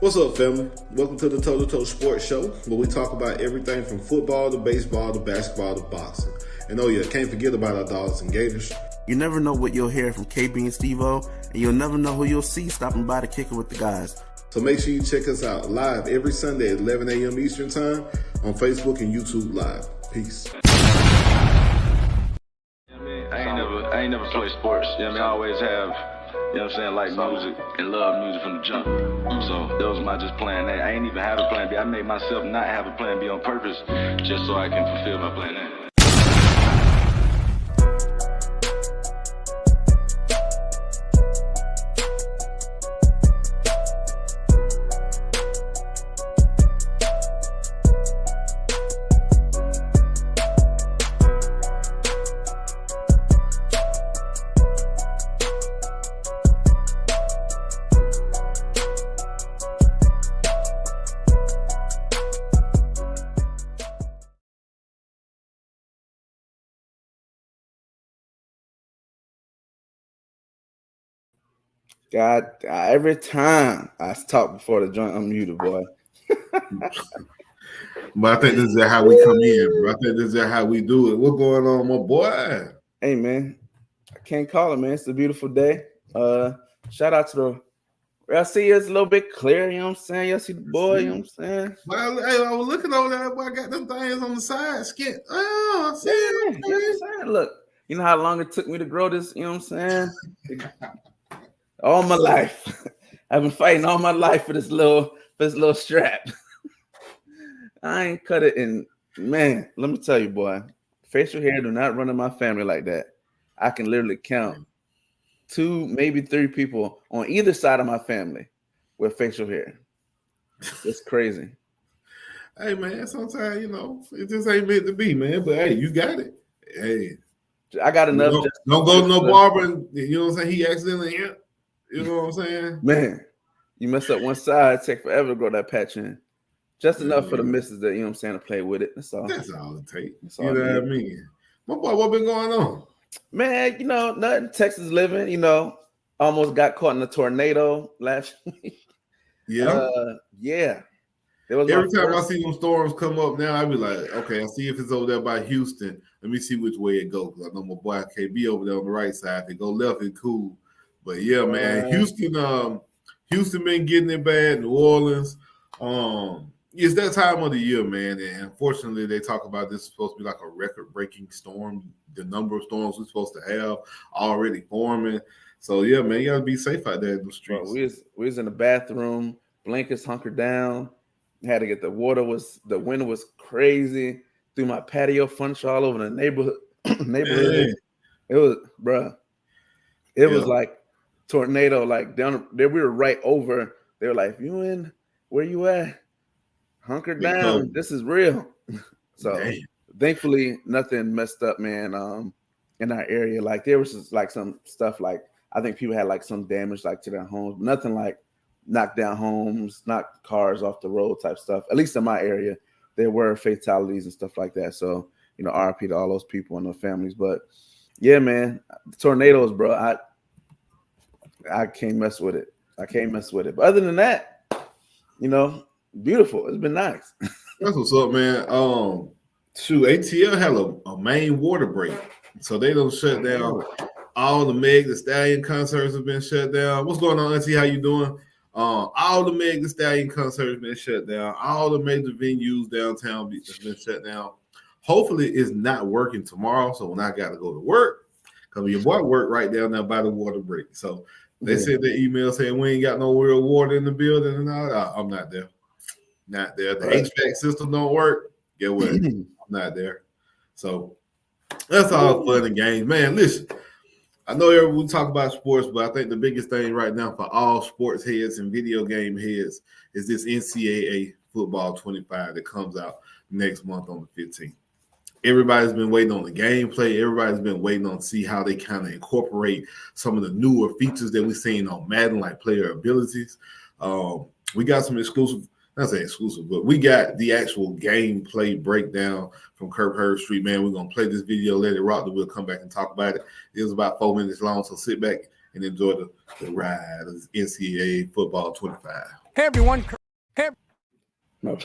What's up, family? Welcome to the Toe Sports Show, where we talk about everything from football to baseball to basketball to boxing. And oh yeah, can't forget about our dogs and gators. You never know what you'll hear from KB and Steve-O, and you'll never know who you'll see stopping by to kick it with the guys. So make sure you check us out live every Sunday at 11 a.m. Eastern Time on Facebook and YouTube Live. Peace. I ain't never played sports. You know what I mean? I always have, you know what I'm saying, like music and love music from the jump. So that was my just plan A. I ain't even have a plan B. I made myself not have a plan B on purpose just so I can fulfill my plan A. God, every time I talk before the joint, I'm muted, boy. But I think this is how we come in, bro. I think this is how we do it. What's going on, my boy? Hey, man, I can't call it, man. It's a beautiful day. Shout out to the. I see it's a little bit clear, you know what I'm saying? Y'all see the boy, you know what I'm saying? Well, hey, I was looking over there, boy. I got them things on the side, skit. Oh, I see Yeah, it. you know what I'm saying? Look, you know how long it took me to grow this, you know what I'm saying? All my life. I've been fighting all my life for this little strap. I ain't cut it in. Man, let me tell you, boy, facial hair do not run in my family like that. I can literally count 2, maybe 3 people on either side of my family with facial hair. It's crazy. Hey, man, sometimes, you know, it just ain't meant to be, man. But, hey, you got it. Hey. I got enough. Don't go to no barber and, you know what I'm saying, he accidentally, you know what I'm saying? Man, you mess up one side, take forever to grow that patch in. Just enough for the misses that, you know what I'm saying, to play with it. That's all. That's all it takes. All you know what I mean? My boy, what been going on? Man, you know, nothing. Texas living, you know, almost got caught in a tornado last week. Yeah. Yeah. Every time I see them storms come up now, I be like, okay, I see if it's over there by Houston. Let me see which way it goes. I know my boy KB over there on the right side. If it go left, it's cool. But yeah, man, Houston been getting it bad. New Orleans, it's that time of the year, man. And unfortunately, they talk about this is supposed to be like a record-breaking storm. The number of storms we're supposed to have already forming. So yeah, man, you gotta be safe out there in the streets. Bro, we was in the bathroom, blankets hunkered down. Had to get the wind was crazy through my patio, furniture all over the neighborhood. Hey. It was, bro. It was like tornado, like down there. We were right over. They were like, "You in? Where you at? Hunker down. This is real." So thankfully, nothing messed up, man. In our area, like there was just like some stuff, like I think people had like some damage, like to their homes, but nothing like knocked down homes, knocked cars off the road type stuff. At least in my area, there were fatalities and stuff like that. So you know, RIP to all those people and their families. But yeah, man, tornadoes, bro. I can't mess with it. But other than that, you know, beautiful. It's been nice. That's what's up, man. ATL had a main water break, so they don't shut down. All the Meg Thee Stallion concerts have been shut down. What's going on, Auntie? How you doing? All the Meg Thee Stallion concerts have been shut down. All the major venues downtown have been shut down. Hopefully, it's not working tomorrow. So when I got to go to work, because your boy worked right down there by the water break. So they sent their email saying we ain't got no real water in the building and all that. I'm not there. Not there. The HVAC system don't work. Get what? I'm not there. So that's all fun and games. Man, listen, I know everyone talk about sports, but I think the biggest thing right now for all sports heads and video game heads is this NCAA football 25 that comes out next month on the 15th. Everybody's been waiting on the gameplay. Everybody's been waiting on to see how they kind of incorporate some of the newer features that we've seen on Madden, like player abilities. We got some exclusive, not say exclusive, but we got the actual gameplay breakdown from Kirk Herbstreit, man. We're going to play this video, let it rock, then we'll come back and talk about it. It was about 4 minutes long, so sit back and enjoy the ride of NCAA football 25. Hey, everyone. No.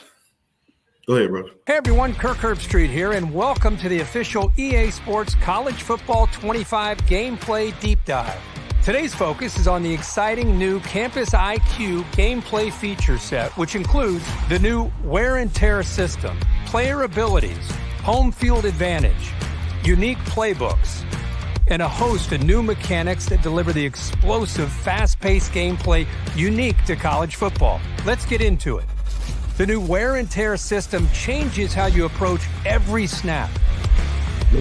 Go ahead, bro. Hey, everyone. Kirk Herbstreit here, and welcome to the official EA Sports College Football 25 Gameplay Deep Dive. Today's focus is on the exciting new Campus IQ gameplay feature set, which includes the new wear and tear system, player abilities, home field advantage, unique playbooks, and a host of new mechanics that deliver the explosive, fast-paced gameplay unique to college football. Let's get into it. The new wear and tear system changes how you approach every snap.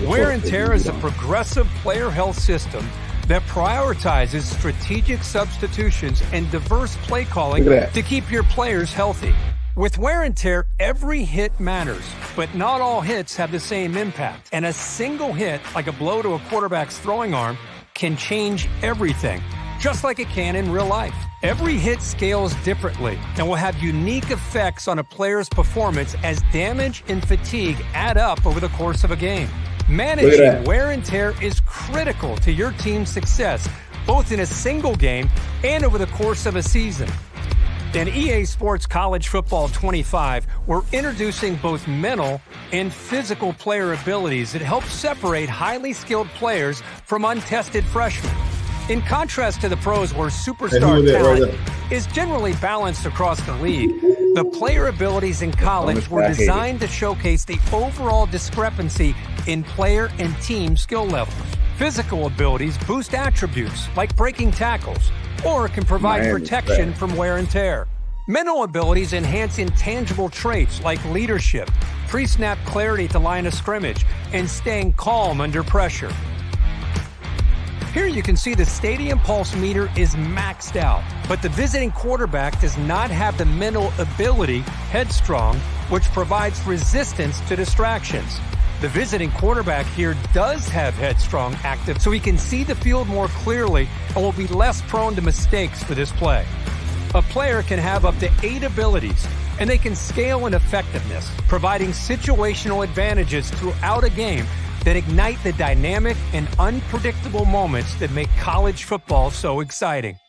Wear and tear is a progressive player health system that prioritizes strategic substitutions and diverse play calling to keep your players healthy. With wear and tear, every hit matters, but not all hits have the same impact. And a single hit, like a blow to a quarterback's throwing arm, can change everything, just like it can in real life. Every hit scales differently and will have unique effects on a player's performance as damage and fatigue add up over the course of a game. Managing wear and tear is critical to your team's success, both in a single game and over the course of a season. In EA Sports College Football 25, we're introducing both mental and physical player abilities that help separate highly skilled players from untested freshmen. In contrast to the pros, where superstar talent is generally balanced across the league, the player abilities in college were designed to showcase the overall discrepancy in player and team skill levels. Physical abilities boost attributes like breaking tackles or can provide protection from wear and tear. Mental abilities enhance intangible traits like leadership, pre-snap clarity at the line of scrimmage, and staying calm under pressure. Here you can see the stadium pulse meter is maxed out, but the visiting quarterback does not have the mental ability, headstrong, which provides resistance to distractions. The visiting quarterback here does have headstrong active, so he can see the field more clearly and will be less prone to mistakes for this play. A player can have up to 8 abilities, and they can scale in effectiveness, providing situational advantages throughout a game that ignite the dynamic and unpredictable moments that make college football so exciting.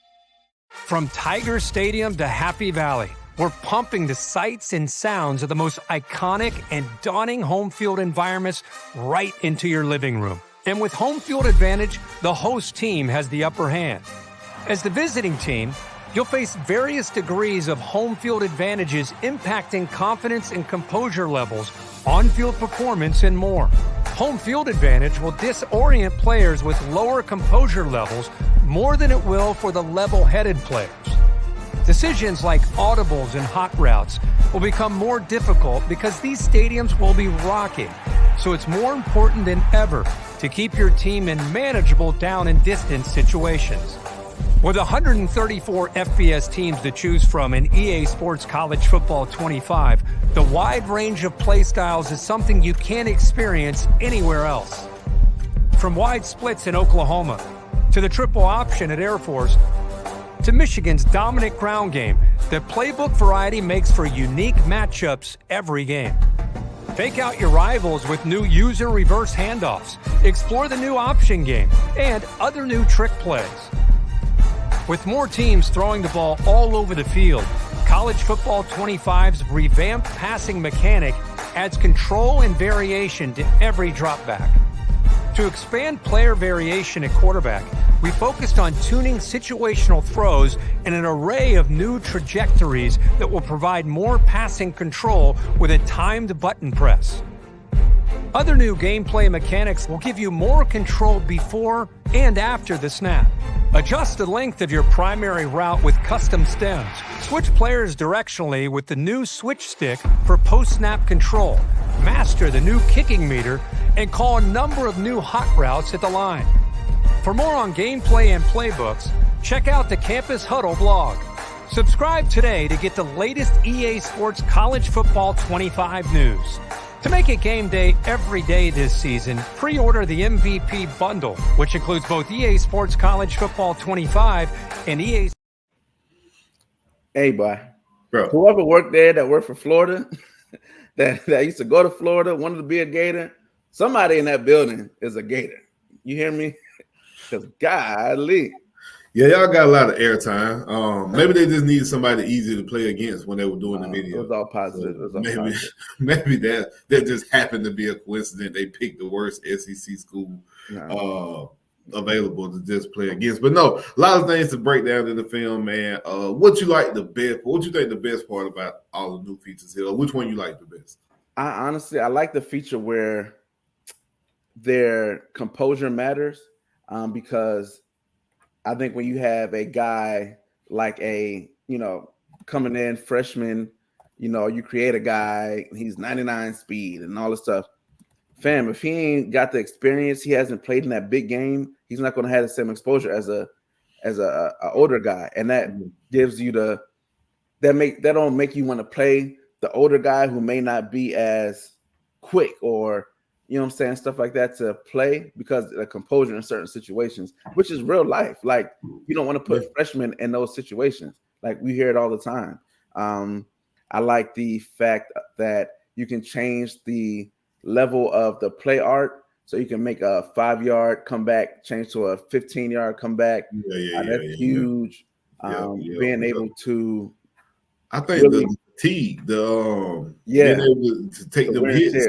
From Tiger Stadium to Happy Valley, we're pumping the sights and sounds of the most iconic and daunting home field environments right into your living room. And with home field advantage, the host team has the upper hand. As the visiting team, you'll face various degrees of home field advantages impacting confidence and composure levels, on-field performance, and more. Home field advantage will disorient players with lower composure levels more than it will for the level-headed players. Decisions like audibles and hot routes will become more difficult because these stadiums will be rocking, so it's more important than ever to keep your team in manageable down and distance situations. With 134 FBS teams to choose from in EA Sports College Football 25, the wide range of play styles is something you can't experience anywhere else. From wide splits in Oklahoma, to the triple option at Air Force, to Michigan's dominant ground game, the playbook variety makes for unique matchups every game. Take out your rivals with new user reverse handoffs, explore the new option game, and other new trick plays. With more teams throwing the ball all over the field, College Football 25's revamped passing mechanic adds control and variation to every dropback. To expand player variation at quarterback, we focused on tuning situational throws and an array of new trajectories that will provide more passing control with a timed button press. Other new gameplay mechanics will give you more control before and after the snap. Adjust the length of your primary route with custom stems. Switch players directionally with the new switch stick for post-snap control. Master the new kicking meter and call a number of new hot routes at the line. For more on gameplay and playbooks, check out the Campus Huddle blog. Subscribe today to get the latest EA Sports College Football 25 news. To make it game day every day this season, pre-order the MVP bundle, which includes both EA Sports College Football 25 and EA. Hey, boy. Bro. Whoever worked there that worked for Florida, that used to go to Florida, wanted to be a Gator, somebody in that building is a Gator. You hear me? Because golly. Yeah, y'all got a lot of airtime. Maybe they just needed somebody easy to play against when they were doing the video. It was all positive. So maybe that just happened to be a coincidence. They picked the worst SEC school available to just play against. But no, a lot of things to break down in the film, man. What you like the best? What you think the best part about all the new features here? Or which one you like the best? I like the feature where their composure matters, because I think when you have a guy like coming in freshman, you create a guy, he's 99 speed and all this stuff. Fam, if he ain't got the experience, he hasn't played in that big game, he's not going to have the same exposure as a older guy, and that gives you that don't make you want to play the older guy who may not be as quick or stuff like that to play, because of the composure in certain situations, which is real life. Like, you don't want to put freshmen in those situations. Like, we hear it all the time. I like the fact that you can change the level of the play art, so you can make a 5-yard comeback change to a 15-yard comeback. That's huge. Being able to, I think really, the fatigue, being able to take them hits.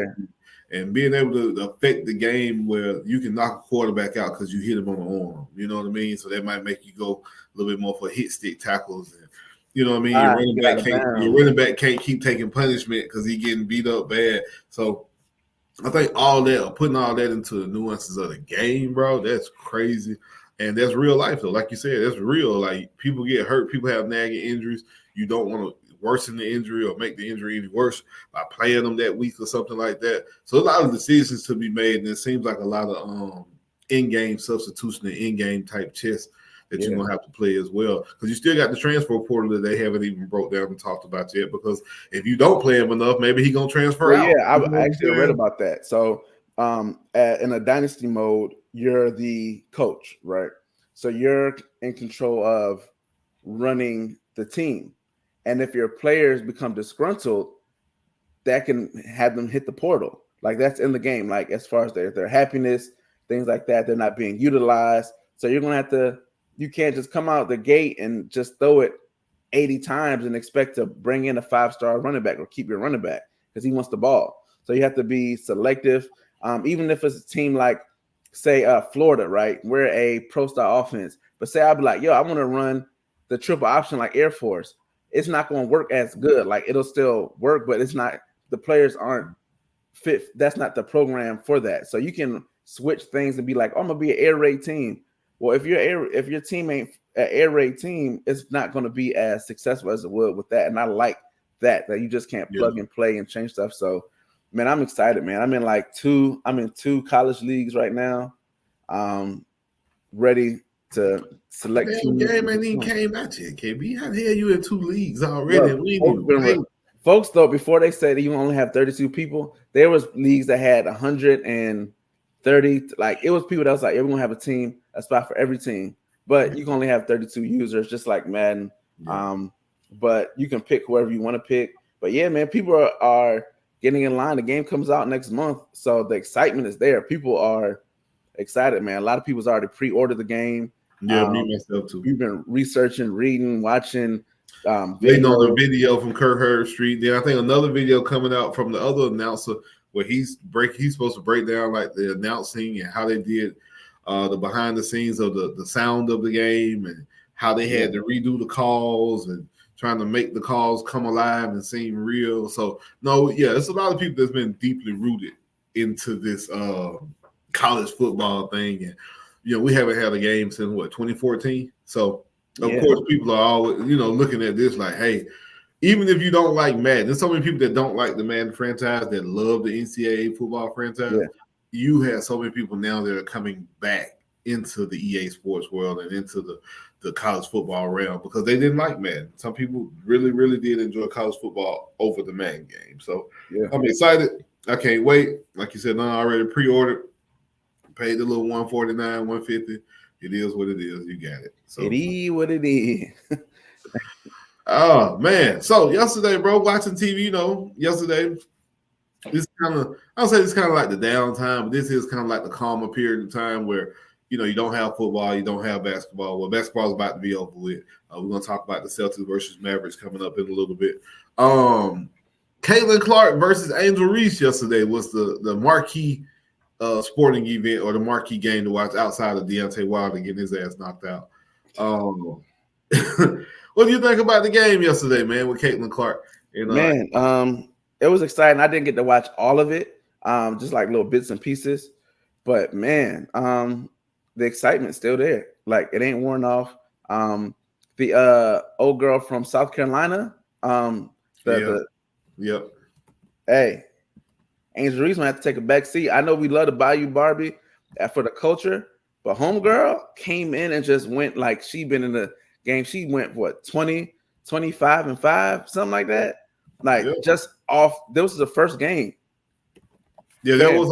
And being able to affect the game where you can knock a quarterback out because you hit him on the arm. You know what I mean? So that might make you go a little bit more for hit stick tackles. And, you know what I mean? Your running back can't keep taking punishment because he's getting beat up bad. So I think putting all that into the nuances of the game, bro, that's crazy. And that's real life, though. Like you said, that's real. Like, people get hurt. People have nagging injuries. You don't want to worsen the injury or make the injury any worse by playing them that week or something like that. So a lot of decisions to be made, and it seems like a lot of in-game substitution and in-game type chess that you're going to have to play as well, because you still got the transfer portal that they haven't even broke down and talked about yet, because if you don't play him enough, maybe he's going to transfer out. Yeah, I actually read about that. So in a dynasty mode, you're the coach, right? So you're in control of running the team. And if your players become disgruntled, that can have them hit the portal. Like, that's in the game. Like, as far as their happiness, things like that, they're not being utilized. So you're going to you can't just come out the gate and just throw it 80 times and expect to bring in a 5-star running back or keep your running back because he wants the ball. So you have to be selective. Even if it's a team like, say, Florida, right? We're a pro-style offense. But say I'll be like, I want to run the triple option like Air Force. It's not going to work as good. Like, it'll still work, but it's not, the players aren't fit. That's not the program for that. So you can switch things and be like, I'm going to be an air raid team. Well, if your team ain't an air raid team, it's not going to be as successful as it would with that. And I like that you just can't plug and play and change stuff. So, man, I'm excited, man. I'm in 2 college leagues right now. Ready to select. Game ain't even came out yet, KB. How the hell you in 2 leagues already? Folks, though, before they said that you only have 32 people, there was leagues that had 130. Like, it was people that was like, we're going to have a spot for every team. But you can only have 32 users, just like Madden. But you can pick whoever you want to pick. But, yeah, man, people are getting in line. The game comes out next month, so the excitement is there. People are excited, man. A lot of people's already pre-ordered the game. Yeah, me myself too. We've been researching, reading, watching. Waiting on the video from Kirk Herbstreit. Then I think another video coming out from the other announcer where he's supposed to break down like the announcing and how they did the behind the scenes of the sound of the game and how they had to redo the calls and trying to make the calls come alive and seem real. So it's a lot of people that's been deeply rooted into this college football thing, and we haven't had a game since 2014. So of course people are always looking at this like, hey, even if you don't like Madden, there's so many people that don't like the Madden franchise that love the NCAA football franchise. You have so many people now that are coming back into the EA Sports world and into the college football realm because they didn't like Madden. Some people really, really did enjoy college football over the Madden game. So I'm excited. I can't wait. Like you said, I already pre-ordered. Paid the little $149, $150. It is what it is. You got it. So it is what it is. Oh man! So yesterday, bro, watching TV. Yesterday, this kind of—I'll say it's kind of like the downtime, but this is kind of like the calmer period of time where you don't have football, you don't have basketball. Well, basketball is about to be over with. We're going to talk about the Celtics versus Mavericks coming up in a little bit. Caitlin Clark versus Angel Reese yesterday was the marquee sporting event or the marquee game to watch outside of Deontay Wilder getting his ass knocked out. What do you think about the game yesterday, man, with Caitlin Clark? Man, it was exciting. I didn't get to watch all of it, just like little bits and pieces. But man, the excitement's still there. Like it ain't worn off. The old girl from South Carolina, Yep. Hey, Angel Reese might have to take a back seat. I know we love to buy you Barbie for the culture, but homegirl came in and just went like she been in the game. She went what 20, 25 and 5, something like that. Like just off. This was the first game. Yeah, that was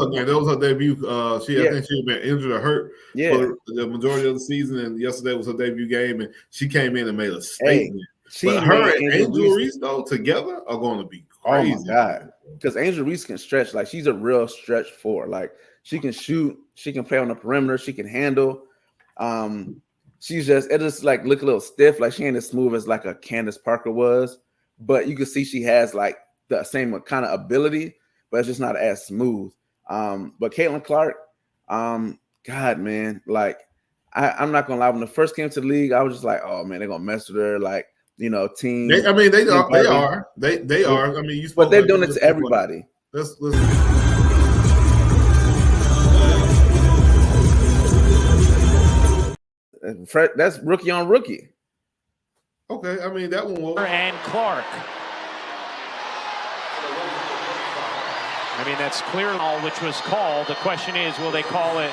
her debut. I think she had been injured or hurt for the majority of the season, and yesterday was her debut game, and she came in and made a statement. But her and Angel Reese though together are going to be crazy. Oh my God, because Angel Reese can stretch. Like she's a real stretch forward. Like she can shoot, she can play on the perimeter, she can handle. It just like look a little stiff. Like she ain't as smooth as like a Candace Parker was, but you can see she has like the same kind of ability, but it's just not as smooth. But Caitlin Clark, God, man, like I'm not gonna lie. When the first came to the league, I was just like, oh man, they're gonna mess with her. Like, team. They are. I mean, you. But they're doing it to everybody. Let's. That's rookie on rookie. Okay, I mean that one will. And Clark. I mean, that's clear all which was called. The question is, will they call it?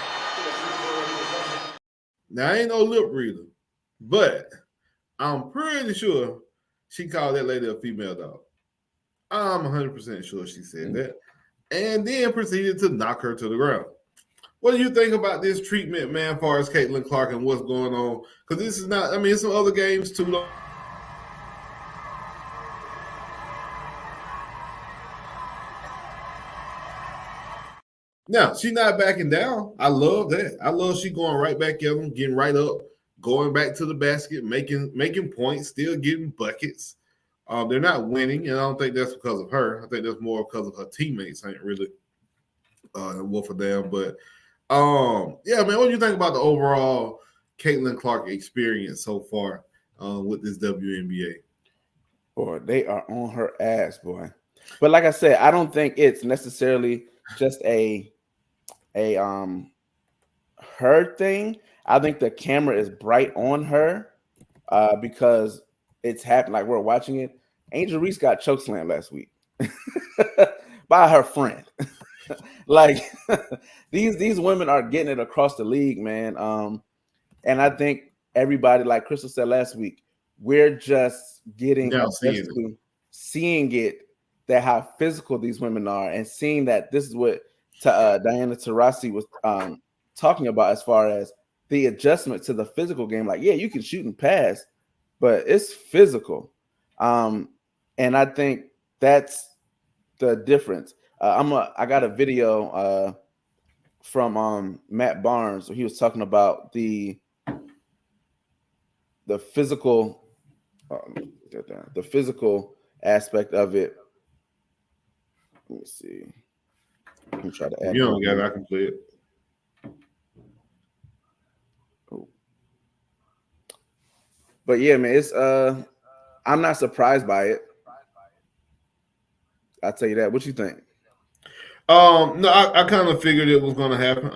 Now, I ain't no lip reader, but I'm pretty sure she called that lady a female dog. I'm 100% sure she said that. And then proceeded to knock her to the ground. What do you think about this treatment, man, as far as Caitlin Clark and what's going on? Because this is not, I mean, it's some other games too long. Now, she's not backing down. I love that. I love she going right back at them, getting right up, going back to the basket, making points, still getting buckets. They're not winning, and I don't think that's because of her. I think that's more because of her teammates ain't really wolf a damn. But, yeah, man, what do you think about the overall Caitlin Clark experience so far with this WNBA? Boy, they are on her ass, boy. But like I said, I don't think it's necessarily just a her thing. I think the camera is bright on her because it's happened. Like we're watching it. Angel Reese got chokeslammed last week by her friend. Like these women are getting it across the league, man. And I think everybody, like Crystal said last week, we're just getting seeing it that how physical these women are, and seeing that this is what Diana Taurasi was talking about as far as the adjustment to the physical game. Like, yeah, you can shoot and pass, but it's physical. And I think that's the difference. I got a video from Matt Barnes where he was talking about the physical aspect of it. Let me see. Let me try to add. You don't got it. I can play it. Oh. But yeah, man, it's I'm not surprised by it. I'll tell you that. What you think? No, I kind of figured it was going to happen.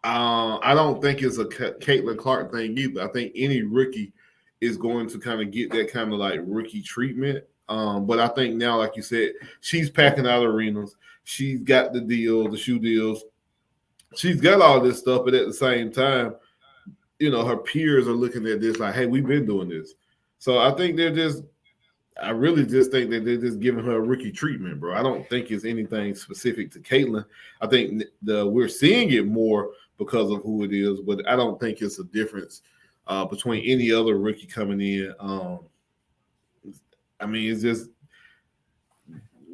I don't think it's a Caitlin Clark thing either. I think any rookie is going to kind of get that kind of like rookie treatment. But I think now, like you said, she's packing out arenas. She's got the deal, the shoe deals. She's got all this stuff, but at the same time, her peers are looking at this like, hey, we've been doing this. So I think I really just think that they're just giving her a rookie treatment, bro. I don't think it's anything specific to Caitlin. I think we're seeing it more because of who it is, but I don't think it's a difference between any other rookie coming in. I mean, it's just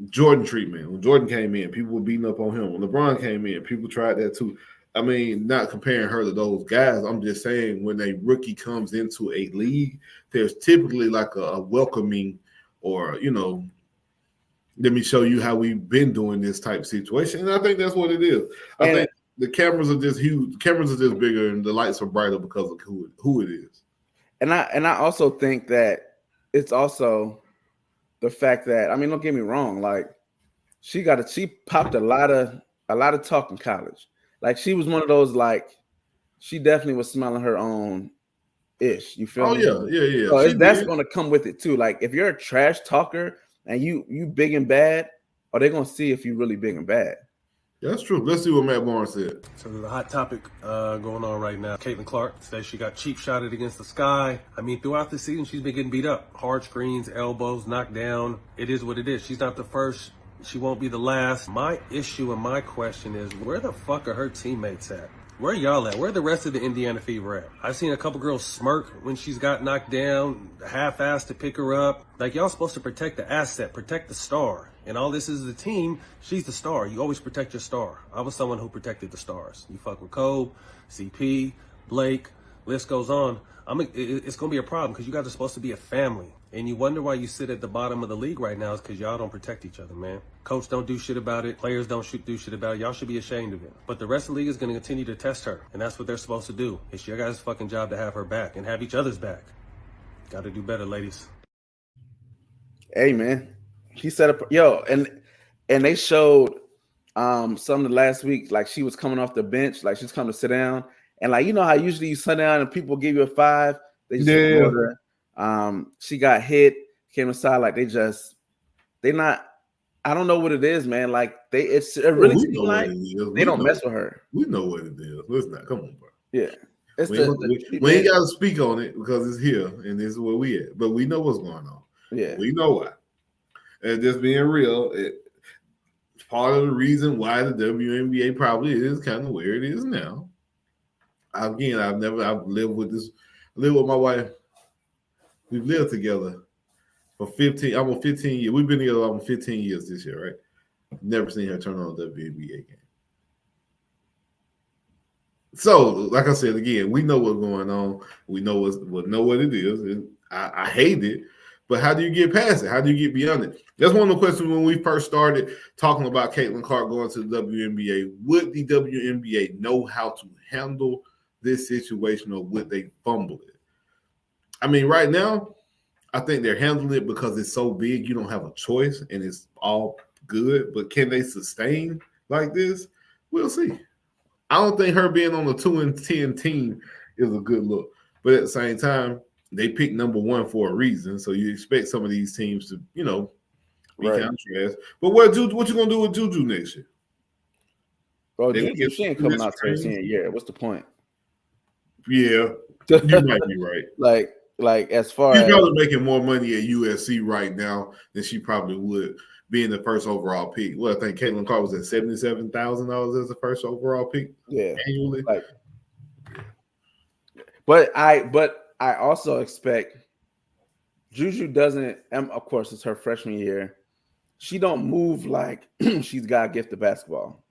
Jordan treatment. When Jordan came in, people were beating up on him. When LeBron came in, people tried that too. I mean, not comparing her to those guys. I'm just saying when a rookie comes into a league, there's typically like a welcoming or, let me show you how we've been doing this type situation. And I think that's what it is. I think the cameras are just huge. The cameras are just bigger and the lights are brighter because of who it is. And I also think that it's also the fact that, I mean, don't get me wrong, like she popped a lot of talk in college. Like she was one of those, like she definitely was smelling her own ish. You feel me? Yeah. So that's going to come with it too. Like if you're a trash talker and you big and bad, are they going to see if you really big and bad? That's true. Let's see what Matt Barnes said. So there's a hot topic going on right now. Caitlin Clark says she got cheap shotted against the sky. I mean, throughout the season, she's been getting beat up. Hard screens, elbows, knocked down. It is what it is. She's not the first. She won't be the last. My issue and my question is, where the fuck are her teammates at? Where y'all at? Where the rest of the Indiana Fever at? I've seen a couple girls smirk when she's got knocked down, half-assed to pick her up. Like, y'all supposed to protect the asset, protect the star. And all this is the team. She's the star. You always protect your star. I was someone who protected the stars. You fuck with Kobe, CP, Blake, list goes on. It's going to be a problem because you guys are supposed to be a family. And you wonder why you sit at the bottom of the league right now is because y'all don't protect each other, man. Coach don't do shit about it. Players don't do shit about it. Y'all should be ashamed of it. But the rest of the league is going to continue to test her. And that's what they're supposed to do. It's your guys' fucking job to have her back and have each other's back. Got to do better, ladies. Hey, man. He set up, and they showed some of the last week, like she was coming off the bench, like she's coming to sit down. And like, you know how usually you sit down and people give you a 5? They just ignore her. She got hit, came aside, like they not, I don't know what it is, man. Like it really seems like they don't mess with her. We know what it is. Let's not, come on, bro. Yeah. We ain't got to speak on it because it's here and this is where we at. But we know what's going on. Yeah. We know why. And just being real, it's part of the reason why the WNBA probably is kind of where it is now. Again, I've lived with my wife. We've lived together for 15 years. We've been together almost 15 years this year, right? Never seen her turn on a WNBA game. So, like I said, again, we know what's going on. We know what it is. And I hate it. But how do you get past it? How do you get beyond it? That's one of the questions when we first started talking about Caitlin Clark going to the WNBA. Would the WNBA know how to handle this situation or would they fumble it? I mean, right now, I think they're handling it because it's so big, you don't have a choice and it's all good. But can they sustain like this? We'll see. I don't think her being on the 2-10 team is a good look. But at the same time, they picked number 1 for a reason. So you expect some of these teams to, be kind of trash. But what you gonna do with Juju next year? Bro, Juju, she ain't coming out to her senior year. What's the point? Yeah, you might be right. Like as far she's as probably making more money at USC right now than she probably would being the first overall pick. Well, I think Caitlin Clark was at $77,000 as the first overall pick annually. But I also expect Juju doesn't, and of course it's her freshman year. She don't move like she's got a gift of basketball.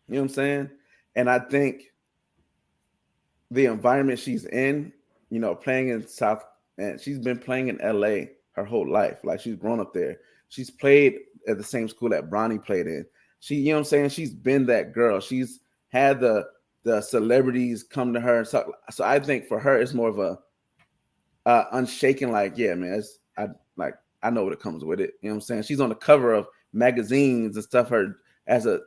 You know what I'm saying? And I think the environment she's in, playing in South, and she's been playing in LA her whole life. Like she's grown up there. She's played at the same school that Bronny played in. She, you know what I'm saying? She's been that girl. She's had the celebrities come to her. So I think for her, it's more of a unshaken, like, yeah, man, I know what it comes with it. You know what I'm saying? She's on the cover of magazines and stuff her as a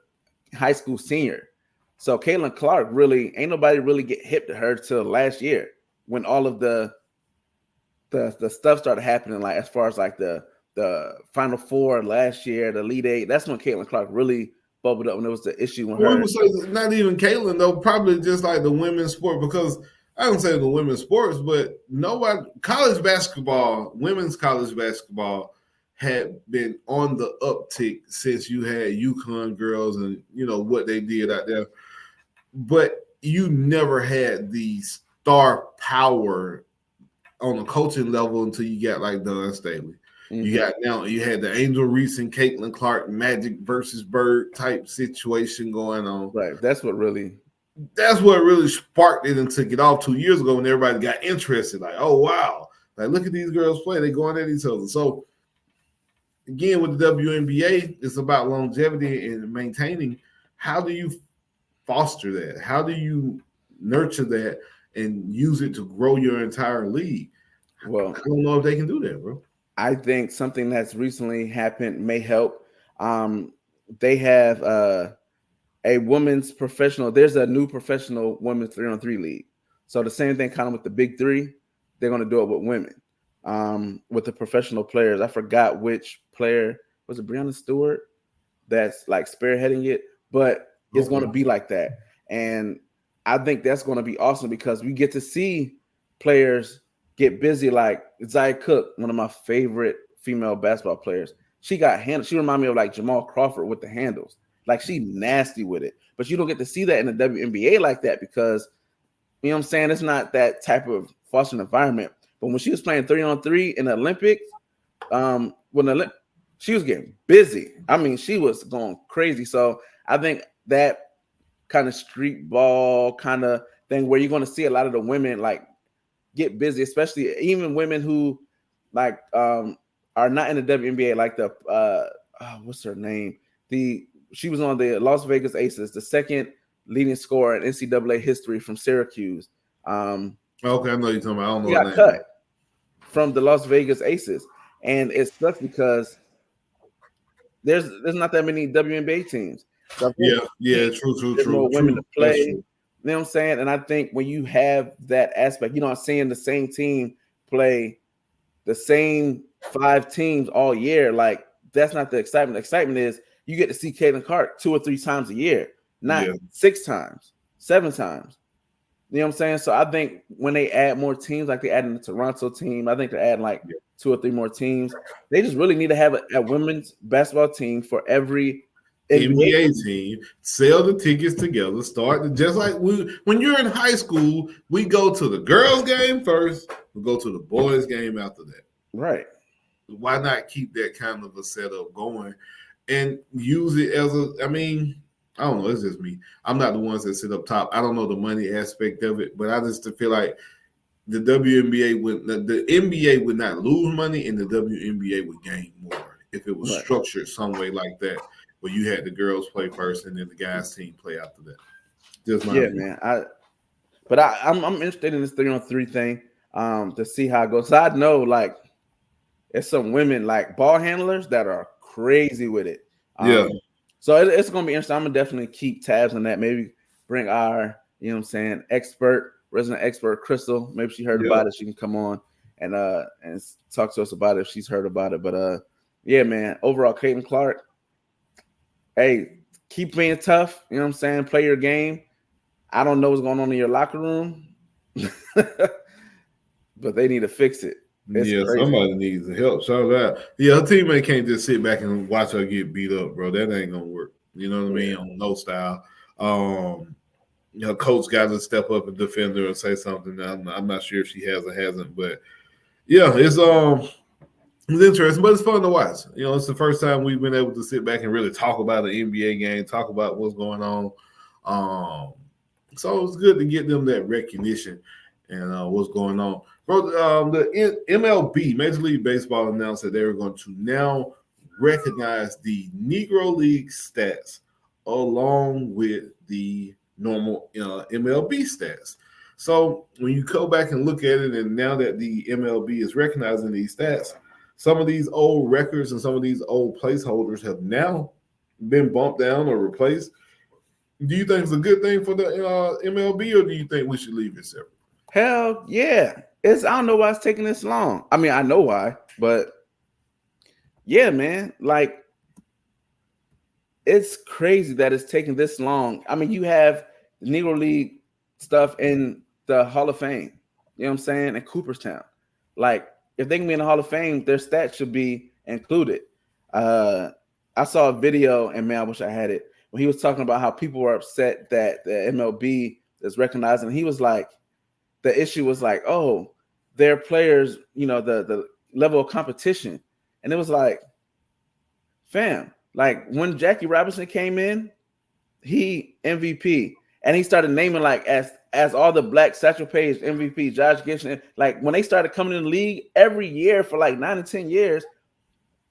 high school senior. So Caitlin Clark really ain't nobody really get hip to her till last year when all of the stuff started happening, like as far as like the Final Four last year, the Elite Eight. That's when Caitlin Clark really bubbled up when there was the issue with her. I would say not even Caitlin though, probably just like the women's sport, because I don't say the women's sports, but college basketball, women's college basketball had been on the uptick since you had UConn girls and what they did out there. But you never had the star power on the coaching level until you got like Dawn Staley. Mm-hmm. You had the Angel Reese and Caitlin Clark Magic versus Bird type situation going on. Right. That's what really that's what really sparked it and took it off 2 years ago when everybody got interested. Like, oh wow, like look at these girls play. They're going at each other. So again, with the WNBA, it's about longevity and maintaining. How do you foster that? How do you nurture that and use it to grow your entire league? Well, I don't know if they can do that, bro. I think something that's recently happened may help. They have a women's professional. There's a new professional women's 3-on-3 league. So the same thing kind of with the big three, they're going to do it with women, with the professional players. I forgot which player, was it Breonna Stewart that's like spearheading it, but it's going to be like that. And I think that's going to be awesome because we get to see players get busy. Like Zaya Cook, one of my favorite female basketball players. She got handled. She reminded me of like Jamal Crawford with the handles. Like she nasty with it. But you don't get to see that in the WNBA like that because, you know what I'm saying, it's not that type of fostering environment. But when she was playing 3-on-3 in the Olympics, she was getting busy. I mean, she was going crazy. So I think that kind of street ball kind of thing where you're going to see a lot of the women like get busy, especially even women who like are not in the WNBA, like the what's her name? She was on the Las Vegas Aces, the second leading scorer in NCAA history from Syracuse. Okay, I know you're talking about. I don't know. She got cut from the Las Vegas Aces, and it sucks because there's not that many WNBA teams. So True. More women to play. You know what I'm saying? And I think when you have that aspect, I'm seeing the same team play the same 5 teams all year. Like that's not the excitement. The excitement is you get to see Caitlin Clark 2 or 3 times a year, not 6 times, 7 times. You know what I'm saying? So I think when they add more teams, like they add in the Toronto team, I think they're adding like 2 or 3 more teams. They just really need to have a women's basketball team for every NBA team. Sell the tickets together. Just like when you're in high school, we go to the girls' game first. We go to the boys' game after that. Right. Why not keep that kind of a setup going and use it as I don't know. It's just me. I'm not the ones that sit up top. I don't know the money aspect of it, but I just feel like the NBA would not lose money, and the WNBA would gain more if it was structured some way like that, where you had the girls play first and then the guys team play after that. Just my opinion. Man. I'm interested in this 3-on-3 thing to see how it goes. So I know like there's some women like ball handlers that are crazy with it. So it's going to be interesting. I'm going to definitely keep tabs on that. Maybe bring our, resident expert, Crystal. Maybe she heard about it. She can come on and talk to us about it if she's heard about it. But, man, overall, Caitlin Clark, hey, keep being tough. You know what I'm saying? Play your game. I don't know what's going on in your locker room, but they need to fix it. It's crazy. Somebody needs help. So that her teammate can't just sit back and watch her get beat up, bro. That ain't gonna work. You know what I mean? On no style. Coach got to step up and defend her and say something. I'm not sure if she has or hasn't, but it's interesting, but it's fun to watch. It's the first time we've been able to sit back and really talk about the NBA game, talk about what's going on. So it's good to get them that recognition and what's going on. Bro, the MLB, Major League Baseball, announced that they were going to now recognize the Negro League stats along with the normal MLB stats. So when you go back and look at it, and now that the MLB is recognizing these stats, some of these old records and some of these old placeholders have now been bumped down or replaced. Do you think it's a good thing for the MLB, or do you think we should leave it separate? Hell yeah. I don't know why it's taking this long. I mean, I know why, but yeah, man, like it's crazy that it's taking this long. I mean, you have the Negro League stuff in the Hall of Fame, you know what I'm saying, in Cooperstown. Like, if they can be in the Hall of Fame, their stats should be included. I saw a video, and man, I wish I had it, when he was talking about how people were upset that the MLB is recognizing. He was like, the issue was like, oh, their players, the level of competition. And it was like, fam, like when Jackie Robinson came in, he MVP. And he started naming like as all the black Satchel Paige, MVP, Josh Gibson. Like when they started coming in the league every year for like 9 to 10 years,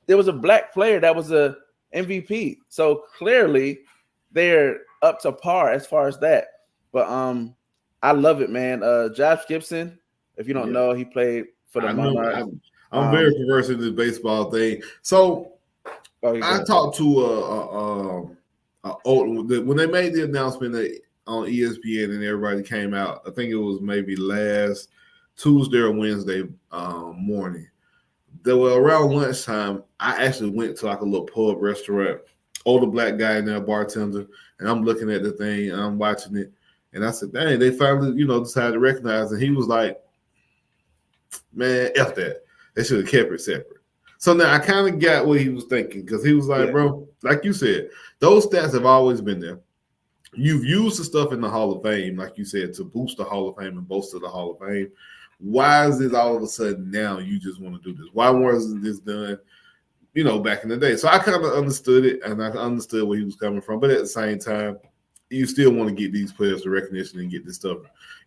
there was a black player that was a MVP. So clearly they're up to par as far as that. But I love it, man. Josh Gibson, if you don't know, he played for the Monarchs. I'm very conversed in this baseball thing. So I talked to when they made the announcement on ESPN and everybody came out. I think it was maybe last Tuesday or Wednesday morning. There were around lunchtime. I actually went to like a little pub restaurant. Older black guy in there, bartender, and I'm looking at the thing and I'm watching it. And I said, dang, they finally, decided to recognize it. And he was like, man, F that. They should have kept it separate. So now I kind of got what he was thinking because he was like, bro, like you said, those stats have always been there. You've used the stuff in the Hall of Fame, like you said, to boost the Hall of Fame and bolster the Hall of Fame. Why is it all of a sudden now you just want to do this? Why wasn't this done, back in the day? So I kind of understood it, and I understood where he was coming from. But at the same time, you still want to get these players the recognition and get this stuff,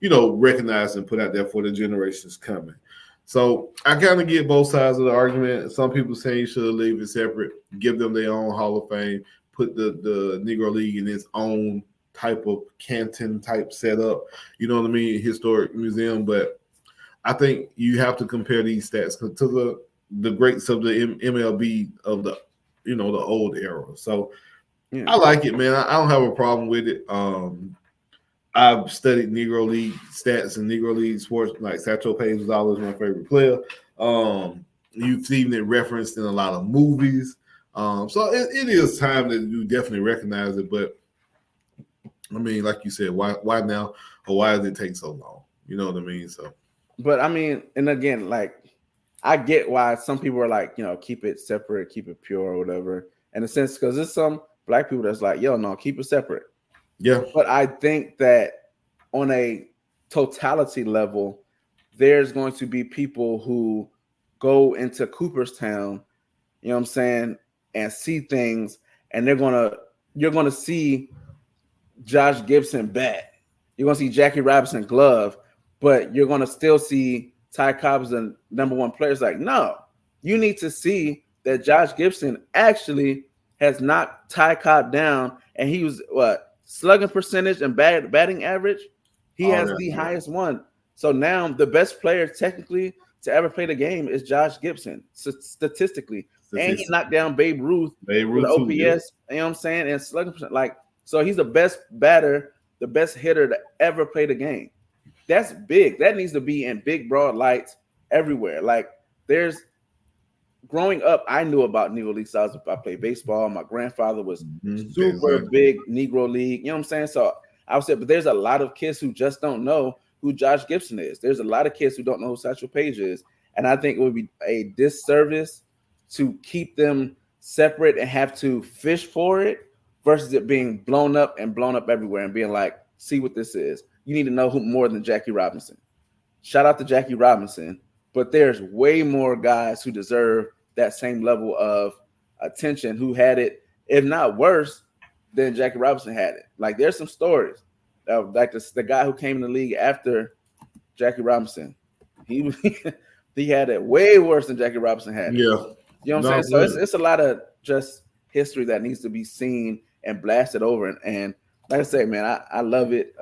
recognized and put out there for the generations coming. So I kind of get both sides of the argument. Some people say you should leave it separate, give them their own Hall of Fame, put the Negro League in its own type of Canton type setup, historic museum. But I think you have to compare these stats to the greats of the MLB of the, the old era. So I like it, man. I don't have a problem with it. I've studied Negro League stats and Negro League sports. Like Satchel Paige was always my favorite player. You've seen it referenced in a lot of movies. So it is time that you definitely recognize it. But I mean, like you said, why now, or why does it take so long? You know what I mean? So, but I mean, and again, like I get why some people are like, keep it separate, keep it pure, or whatever. In a sense, because there's some black people that's like, yo, no, keep it separate. Yeah. But I think that on a totality level, there's going to be people who go into Cooperstown, you know what I'm saying, and see things, and you're gonna see Josh Gibson bat. You're gonna see Jackie Robinson glove, but you're gonna still see Ty Cobb as the number one player. It's like, no, you need to see that Josh Gibson actually has knocked Ty Cobb down, and he was slugging percentage and batting average. He has the highest one. So now the best player technically to ever play the game is Josh Gibson, statistically. And he knocked down Babe Ruth with the OPS, you know what I'm saying, and slugging percent. So he's the best batter, the best hitter to ever play the game. That's big. That needs to be in big, broad lights everywhere. Like growing up, I knew about Negro League styles. I played baseball. My grandfather was super big Negro League. You know what I'm saying? So I would say, but there's a lot of kids who just don't know who Josh Gibson is. There's a lot of kids who don't know who Satchel Paige is. And I think it would be a disservice to keep them separate and have to fish for it versus it being blown up everywhere and being like, see what this is. You need to know who more than Jackie Robinson. Shout out to Jackie Robinson, but there's way more guys who deserve that same level of attention who had it, if not worse, than Jackie Robinson had it. Like there's some stories. Like the guy who came in the league after Jackie Robinson, he had it way worse than Jackie Robinson had it. Yeah. You know what I'm saying? So it's a lot of just history that needs to be seen and blasted over. And like I say, man, I love it.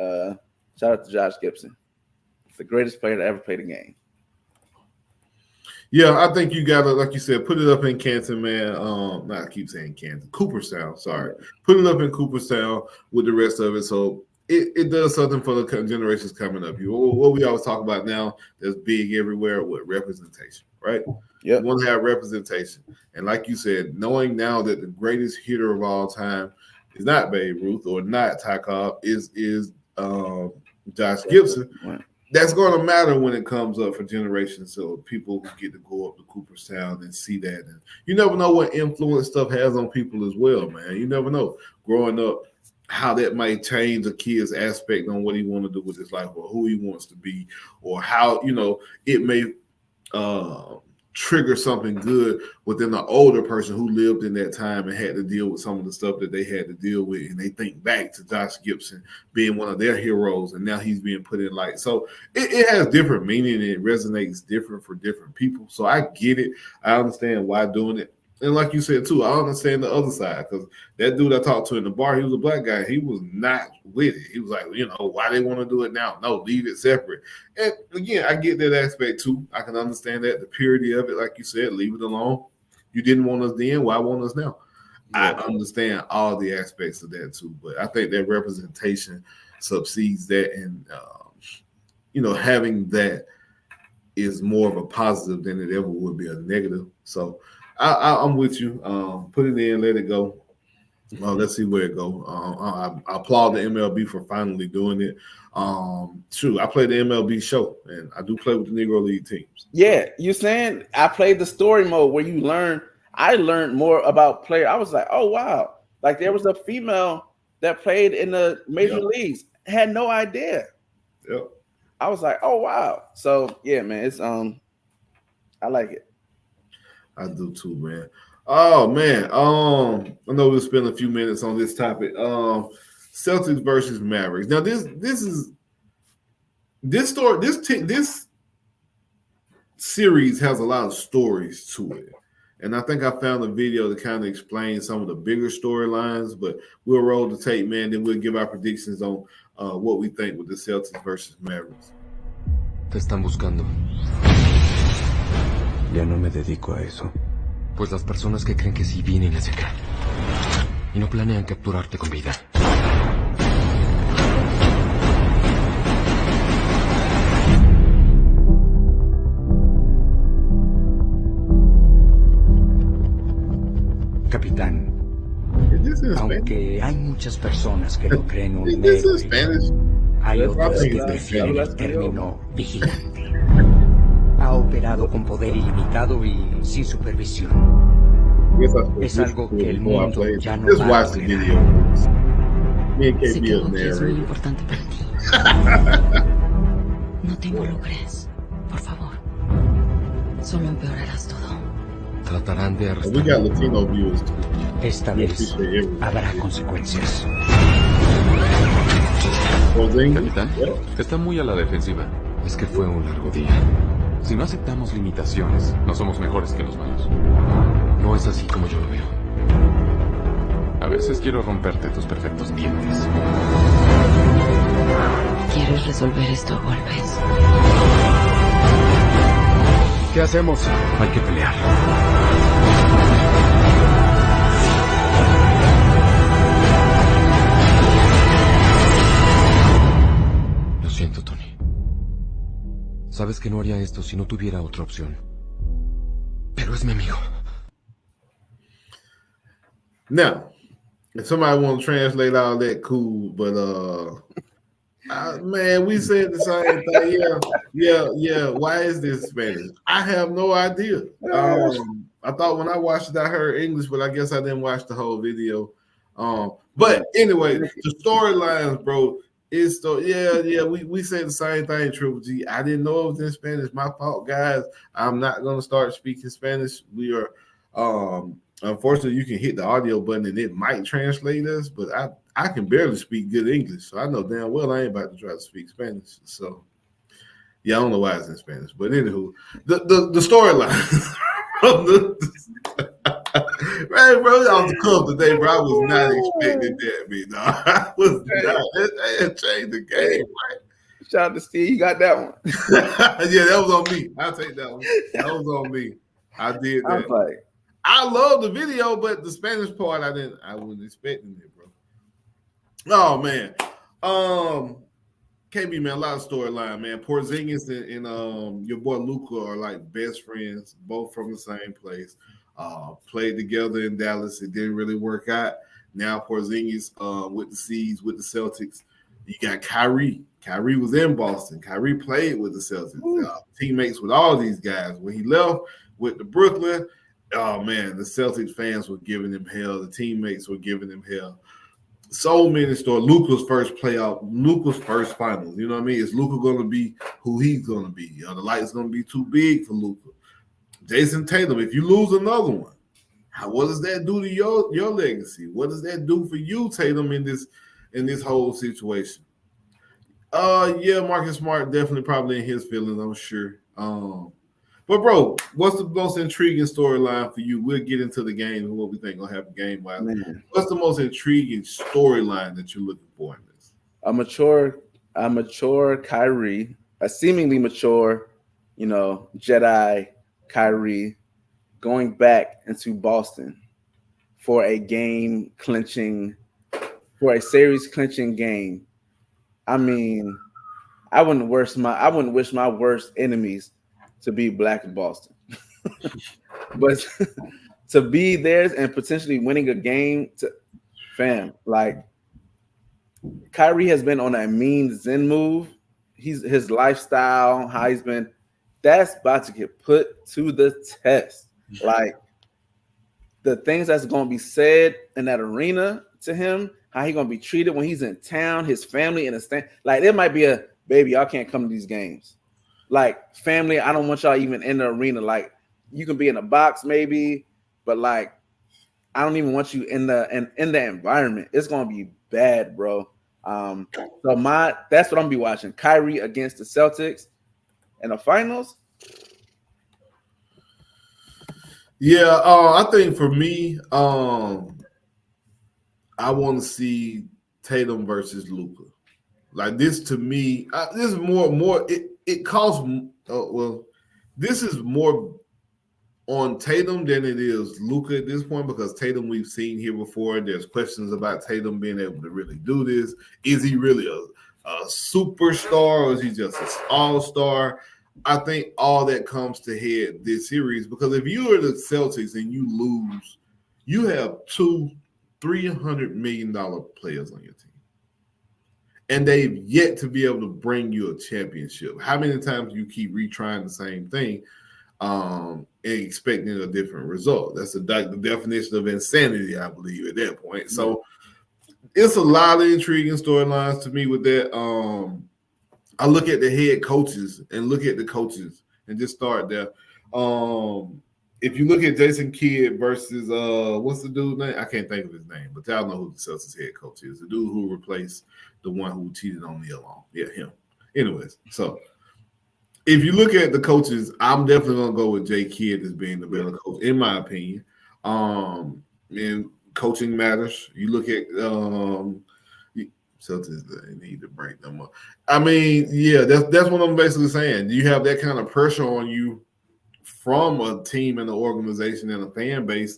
Shout out to Josh Gibson, the greatest player to ever play the game. Yeah, I think you gotta, like you said, put it up in Canton, man. I keep saying Canton, Cooperstown. Sorry, put it up in Cooperstown with the rest of it, so it does something for the generations coming up. What we always talk about now that's big everywhere with representation, right? Yeah, you want to have representation, and like you said, knowing now that the greatest hitter of all time is not Babe Ruth or not Ty Cobb, is Josh Gibson. Right. That's going to matter when it comes up for generations, so people who get to go up to Cooperstown and see that. And you never know what influence stuff has on people as well, man. You never know. Growing up, how that might change a kid's aspect on what he want to do with his life or who he wants to be, or how, it may trigger something good within the older person who lived in that time and had to deal with some of the stuff that they had to deal with. And they think back to Josh Gibson being one of their heroes, and now he's being put in light. So it has different meaning, and it resonates different for different people. So I get it. I understand why doing it. And like you said, too, I understand the other side, because that dude I talked to in the bar, he was a black guy. He was not with it. He was like, why they want to do it now? No, leave it separate. And again, I get that aspect, too. I can understand that, the purity of it, like you said, leave it alone. You didn't want us then, why want us now? Yeah. I understand all the aspects of that, too. But I think that representation subsedes that, and, having that is more of a positive than it ever would be a negative. So I'm with you. Put it in, let it go. Let's see where it goes. I applaud the MLB for finally doing it. True, I play the MLB show, and I do play with the Negro League teams. Yeah, you saying I played the story mode where you learn. I learned more about player. I was like, oh wow, like there was a female that played in the major leagues. Had no idea. Yep. I was like, oh wow. So yeah, man, it's I like it. I do too, man. Oh man. I know we'll spend a few minutes on this topic. Celtics versus Mavericks. Now this series has a lot of stories to it. And I think I found a video to kind of explain some of the bigger storylines, but we'll roll the tape, man. Then we'll give our predictions on what we think with the Celtics versus Mavericks. Te están buscando. Ya no me dedico a eso. Pues las personas que creen que sí vienen hacia acá y no planean capturarte con vida. Capitán, aunque hay muchas personas que lo creen un héroe, hay otras que prefieren el término vigilante. Ha operado con poder ilimitado y sin supervisión. Es algo que el mundo ya no va a tolerar. Sé que Bucky es muy importante para ti. No te involucres, por favor. Solo empeorarás todo. Tratarán de arrestarme. Esta vez habrá consecuencias. Capitán, está muy a la defensiva. Es que fue un largo día. Si no aceptamos limitaciones, no somos mejores que los malos. No es así como yo lo veo. A veces quiero romperte tus perfectos dientes. ¿Quieres resolver esto a golpes? ¿Qué hacemos? Hay que pelear. Lo siento, Tony. Sabes que no haría esto si no tuviera otra opción. Pero es mi amigo. Now, if somebody want to translate all that, cool. But man, we said the same thing. Yeah. Why is this Spanish? I have no idea. I thought when I watched it, I heard English, but I guess I didn't watch the whole video. But anyway, the storylines, bro. It's so we say the same thing, Triple G. I didn't know it was in Spanish. My fault, guys. I'm not gonna start speaking Spanish. We are unfortunately you can hit the audio button and it might translate us, but I can barely speak good English. So I know damn well I ain't about to try to speak Spanish. So yeah, I don't know why it's in Spanish. But anywho, the storyline from man, bro, I was cool today, bro. I was not expecting that, man. No, I was not. That changed the game, right? Shout out to Steve. You got that one. Yeah, that was on me. I'll take that one. That was on me. I did that. I love the video, but the Spanish part, I wasn't expecting it, bro. Oh, man. KB, man, a lot of storyline, man. Porzingis and your boy Luka are like best friends, both from the same place. Played together in Dallas. It didn't really work out. Now Porzingis with the C's, with the Celtics. You got Kyrie. Kyrie was in Boston. Kyrie played with the Celtics. Teammates with all these guys. When he left with the Brooklyn, oh, man, the Celtics fans were giving him hell. The teammates were giving him hell. So many stories. Luka's first playoff, Luka's first finals. You know what I mean? Is Luka going to be who he's going to be? The light's going to be too big for Luka. Jason Tatum, if you lose another one, what does that do to your legacy? What does that do for you, Tatum, in this whole situation? Yeah, Marcus Smart definitely probably in his feelings, I'm sure. But bro, what's the most intriguing storyline for you? We'll get into the game and what we think gonna happen game wise. What's the most intriguing storyline that you're looking for in this? A mature Kyrie, a seemingly mature, Jedi Kyrie going back into Boston for a series clinching game. I mean, I wouldn't wish my worst enemies to be black in Boston. But to be theirs and potentially winning a game like Kyrie has been on a mean Zen move. His lifestyle, how he's been, that's about to get put to the test. Like the things that's going to be said in that arena to him, how he going to be treated when he's in town, his family in a stand. Like there might be a baby, y'all can't come to these games. Like family, I don't want y'all even in the arena. Like you can be in a box maybe, but like I don't even want you in the environment. It's gonna be bad, bro. So that's what I'm gonna be watching. Kyrie against the Celtics in the finals. Yeah, I think for me, I want to see Tatum versus Luka. Like this to me, this is more. It costs. This is more on Tatum than it is Luka at this point because Tatum we've seen here before. There's questions about Tatum being able to really do this. Is he really a superstar or is he just an all-star? I think all that comes to head this series because if you are the Celtics and you lose, you have two $300 million players on your team. And they've yet to be able to bring you a championship. How many times do you keep retrying the same thing and expecting a different result? That's the definition of insanity, I believe, at that point. So it's a lot of intriguing storylines to me with that. I look at the head coaches and just start there. If you look at Jason Kidd versus what's the dude's name? I can't think of his name, but y'all know who the Celtics head coach is. The dude who replaced the one who cheated on Neil Long. Yeah, him. Anyways, so if you look at the coaches, I'm definitely gonna go with Jay Kidd as being the better coach, in my opinion. And coaching matters. You look at Celtics, they need to break them up. I mean, yeah, that's what I'm basically saying. You have that kind of pressure on you from a team and an organization and a fan base,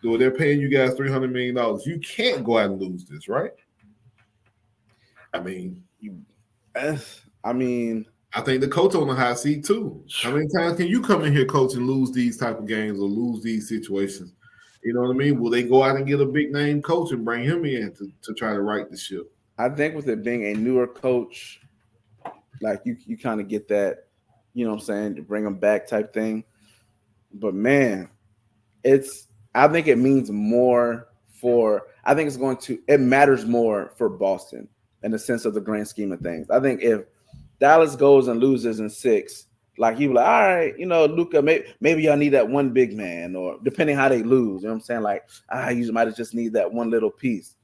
though they're paying you guys $300 million. You can't go out and lose this, right? I think the coach on the hot seat too. How many times can you come in here, coach, and lose these type of games or lose these situations? You know what I mean? Will they go out and get a big name coach and bring him in to try to right the ship? I think with it being a newer coach, like you kind of get that, you know what I'm saying, to bring him back type thing. But man, I think it means more it matters more for Boston in the sense of the grand scheme of things. I think if Dallas goes and loses in 6, like you like, all right, Luka, maybe y'all need that one big man, or depending how they lose, you know what I'm saying? Like, you might have just need that one little piece.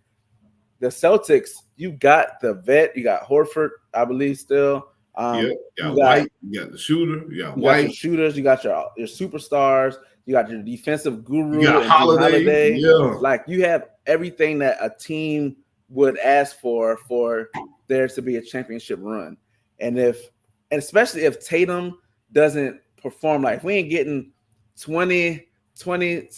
The Celtics, you got the vet, you got Horford, I believe still. You got White, you got the shooter, you got White. Your shooters, you got your superstars, you got your defensive guru, you got Holiday. Yeah. Like you have everything that a team would ask for there to be a championship run. And especially if Tatum doesn't perform, like if we ain't getting 20, 27-7,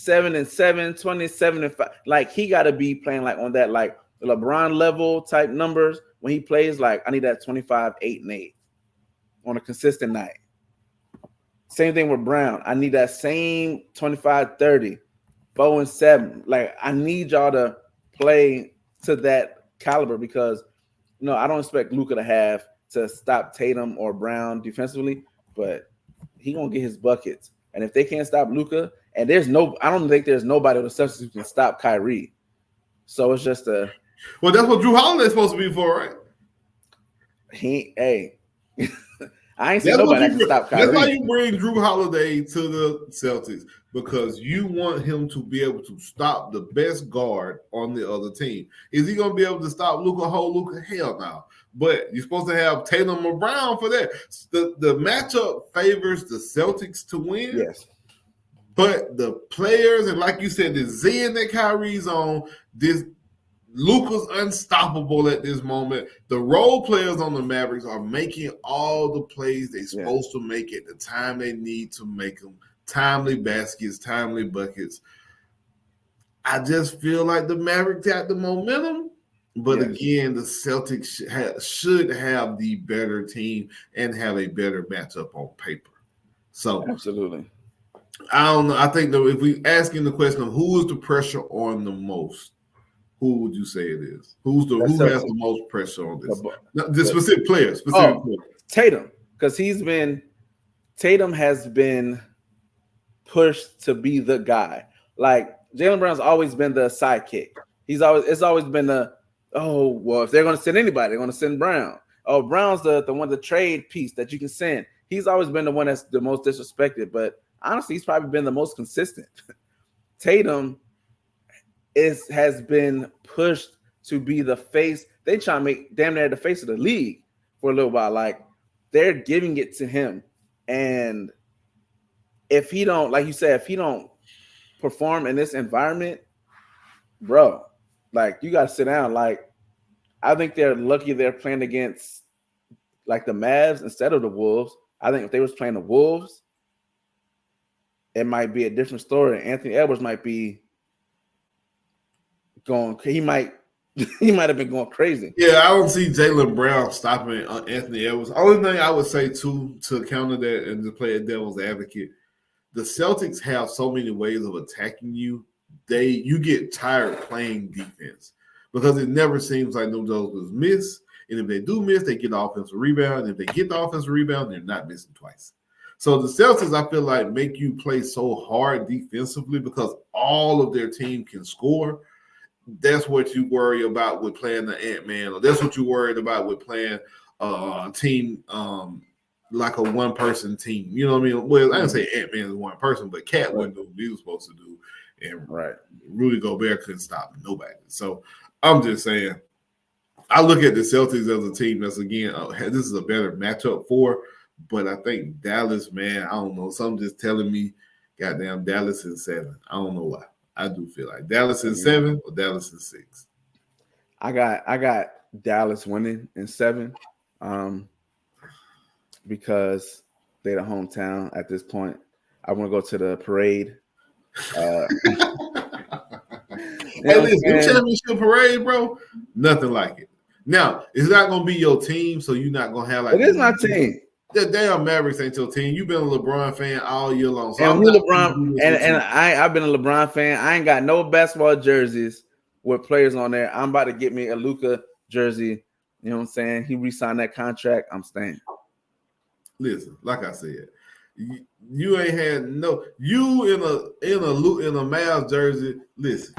27-5, like he got to be playing like on that like LeBron level type numbers when he plays. Like I need that 25, 8, and 8 on a consistent night. Same thing with Brown. I need that same 25, 30, 4 and 7. Like I need y'all to play to that caliber because I don't expect Luka to stop Tatum or Brown defensively, but he gonna get his buckets. And if they can't stop Luka, and I don't think there's nobody on the Celtics who can stop Kyrie. So it's just well, that's what Drew Holiday's supposed to be for, right? I ain't saying nobody can stop Kyrie. That's why you bring Drew Holiday to the Celtics, because you want him to be able to stop the best guard on the other team. Is he going to be able to stop Luka? Hell no. But you're supposed to have Tatum or Brown for that. The matchup favors the Celtics to win. Yes. But the players, and like you said, the Zen that Kyrie's on, this Luka's unstoppable at this moment. The role players on the Mavericks are making all the plays they're supposed to make at the time they need to make them. Timely baskets, timely buckets. I just feel like the Mavericks got the momentum. But again, the Celtics should have the better team and have a better matchup on paper. So absolutely. I don't know. I think that if we asking the question of who is the pressure on the most, who would you say it is? Who has the most pressure on this? The specific player. Tatum, because Tatum has been pushed to be the guy. Like Jaylen Brown's always been the sidekick. It's always been if they're going to send anybody, they're going to send Brown. Oh, Brown's the one, the trade piece that you can send. He's always been the one that's the most disrespected, but honestly, he's probably been the most consistent. Tatum has been pushed to be the face. They try to make damn near the face of the league for a little while. Like they're giving it to him. And if he don't, like you said, if he don't perform in this environment, bro, like you got to sit down. Like I think they're lucky they're playing against like the Mavs instead of the Wolves. I think if they was playing the Wolves, it might be a different story. Anthony Edwards might be going. He might have been going crazy. Yeah, I don't see Jaylen Brown stopping Anthony Edwards. Only thing I would say to counter that and to play a devil's advocate, the Celtics have so many ways of attacking you. You get tired playing defense because it never seems like them jokers miss. And if they do miss, they get the offensive rebound. And if they get the offensive rebound, they're not missing twice. So the Celtics, I feel like, make you play so hard defensively because all of their team can score. That's what you worry about with playing the Ant-Man, or that's what you worried about with playing a team like a one-person team. You know what I mean? Well, I didn't say Ant-Man is one person, but Cat wouldn't do what he was supposed to do. And Rudy Gobert couldn't stop nobody. So I'm just saying, I look at the Celtics as a team that's, again, this is a better matchup for. But I think Dallas, man, I don't know. Something just telling me, goddamn, Dallas in 7. I don't know why. I do feel like Dallas in 7 or Dallas in 6. I got Dallas winning in 7, because they're the hometown at this point. I want to go to the parade. Hey, listen, championship parade, bro. Nothing like it. Now, it's not gonna be your team, so you're not gonna have like. It is my team. The damn Mavericks ain't your team. You've been a LeBron fan all year long. So and LeBron, and I've been a LeBron fan. I ain't got no basketball jerseys with players on there. I'm about to get me a Luka jersey. You know what I'm saying? He re-signed that contract. I'm staying. Listen, like I said, you ain't had no. You in a Mavs jersey. Listen.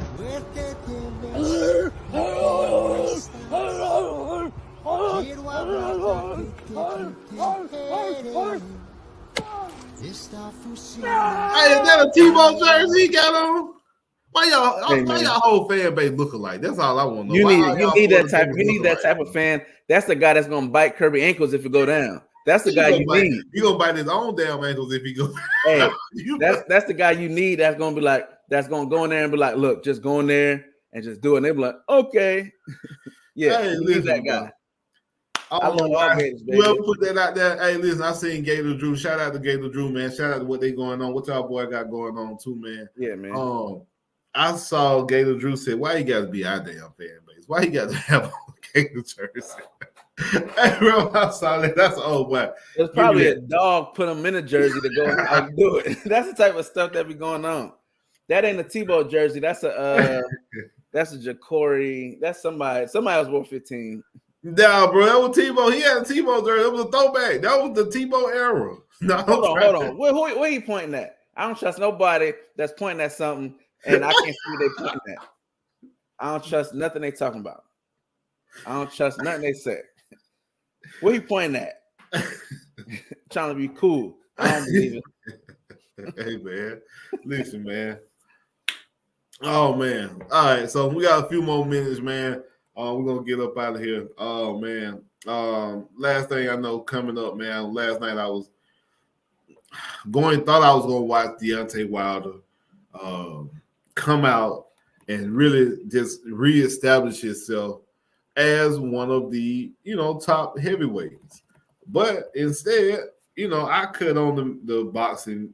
Hey, is that a Tebow jersey he got on? Why y'all whole fan base looking like? That's all I want to know. You need that type of fan. That's the guy that's gonna bite Kirby ankles if it go down. That's the guy you need. He gonna bite his own damn ankles if he go. Hey, that's the guy you need. That's gonna be like, that's gonna go in there and be like, look, just go in there and just do it. And they be like, okay, yeah, hey, you listen, need that guy. I love all Gators, baby. Whoever put that out there, hey, listen, I seen Gator Drew. Shout out to Gator Drew, man. Shout out to what they going on. What y'all boy got going on too, man. Yeah, man. I saw Gator Drew said, why you got to be our damn fan base? Why you got to have a Gator jersey? Hey, bro, I saw that. That's old boy. There's probably a dog put him in a jersey to go out and do it. That's the type of stuff that be going on. That ain't a Tebow jersey. That's a Ja'Cory. That's somebody else wore 15. Nah, bro, that was Tebow. He had a Tebow jersey. It was a throwback. That was the Tebow era. No, hold on. Where are you pointing at? I don't trust nobody that's pointing at something and I can't see what they pointing at. I don't trust nothing they talking about. I don't trust nothing they say. Where you pointing at? Trying to be cool. I don't believe it. Hey, man. Listen, man. Oh, man. All right. So we got a few more minutes, man. We're going to get up out of here. Oh, man. Last thing I know coming up, man. Last night I was thought I was going to watch Deontay Wilder come out and really just reestablish himself as one of the, top heavyweights. But instead, I cut on the boxing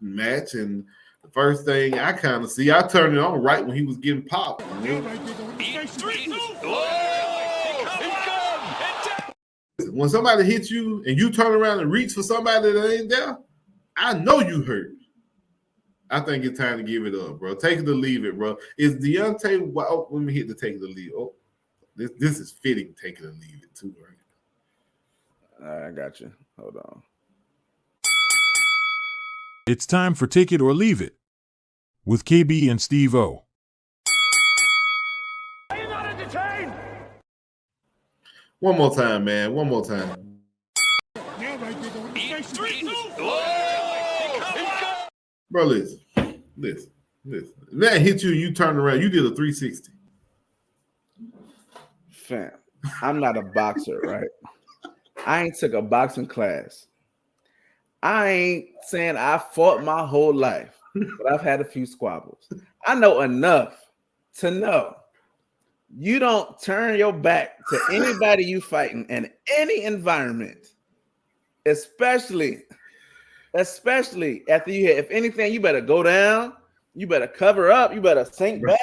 match, and the first thing I kind of see, I turned it on right when he was getting popped. When somebody hits you and you turn around and reach for somebody that ain't there, I know you hurt. I think it's time to give it up, bro. Take it or leave it, bro. Is Deontay Wilder? Oh, let me hit the take it or leave it. Oh, this is fitting. Take it or leave it too, right? All right, I got you. Hold on. It's time for Take It or Leave It with KB and Steve O. Are you not entertained? One more time, man. One more time. Bro, listen. That hit you and you turned around. You did a 360. Fam, I'm not a boxer, right? I ain't took a boxing class. I ain't saying I fought my whole life, but I've had a few squabbles. I know enough to know you don't turn your back to anybody you fighting in any environment, especially after you hit. If anything, you better go down, you better cover up, you better sink back.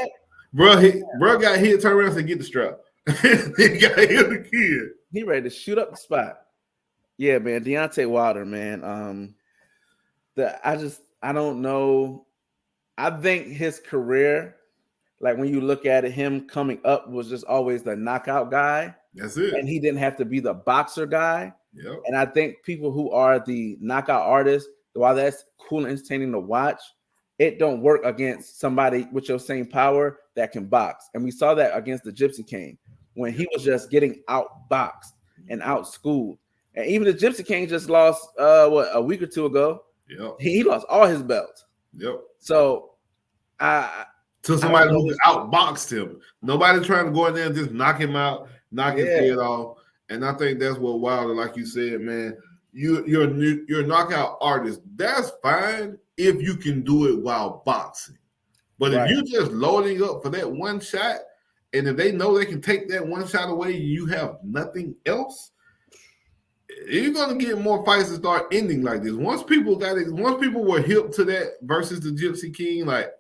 Bro got hit, turn around and get the strap. He got hit again. He ready to shoot up the spot. Yeah, man, Deontay Wilder, man. I don't know. I think his career, like when you look at it, him coming up was just always the knockout guy. That's it. And he didn't have to be the boxer guy. Yep. And I think people who are the knockout artists, while that's cool and entertaining to watch, it don't work against somebody with your same power that can box. And we saw that against the Gypsy King when he was just getting outboxed and outschooled. And even the Gypsy King just lost a week or two ago. Yep. He lost all his belts. Yep. So to somebody who outboxed him. Nobody trying to go in there and just knock him out, knock his head off. And I think that's what Wilder, like you said, man, you're a knockout artist. That's fine if you can do it while boxing. But if you're just loading up for that one shot, and if they know they can take that one shot away, you have nothing else, you're gonna get more fights that start ending like this. Once people were hip to that versus the Gypsy King, like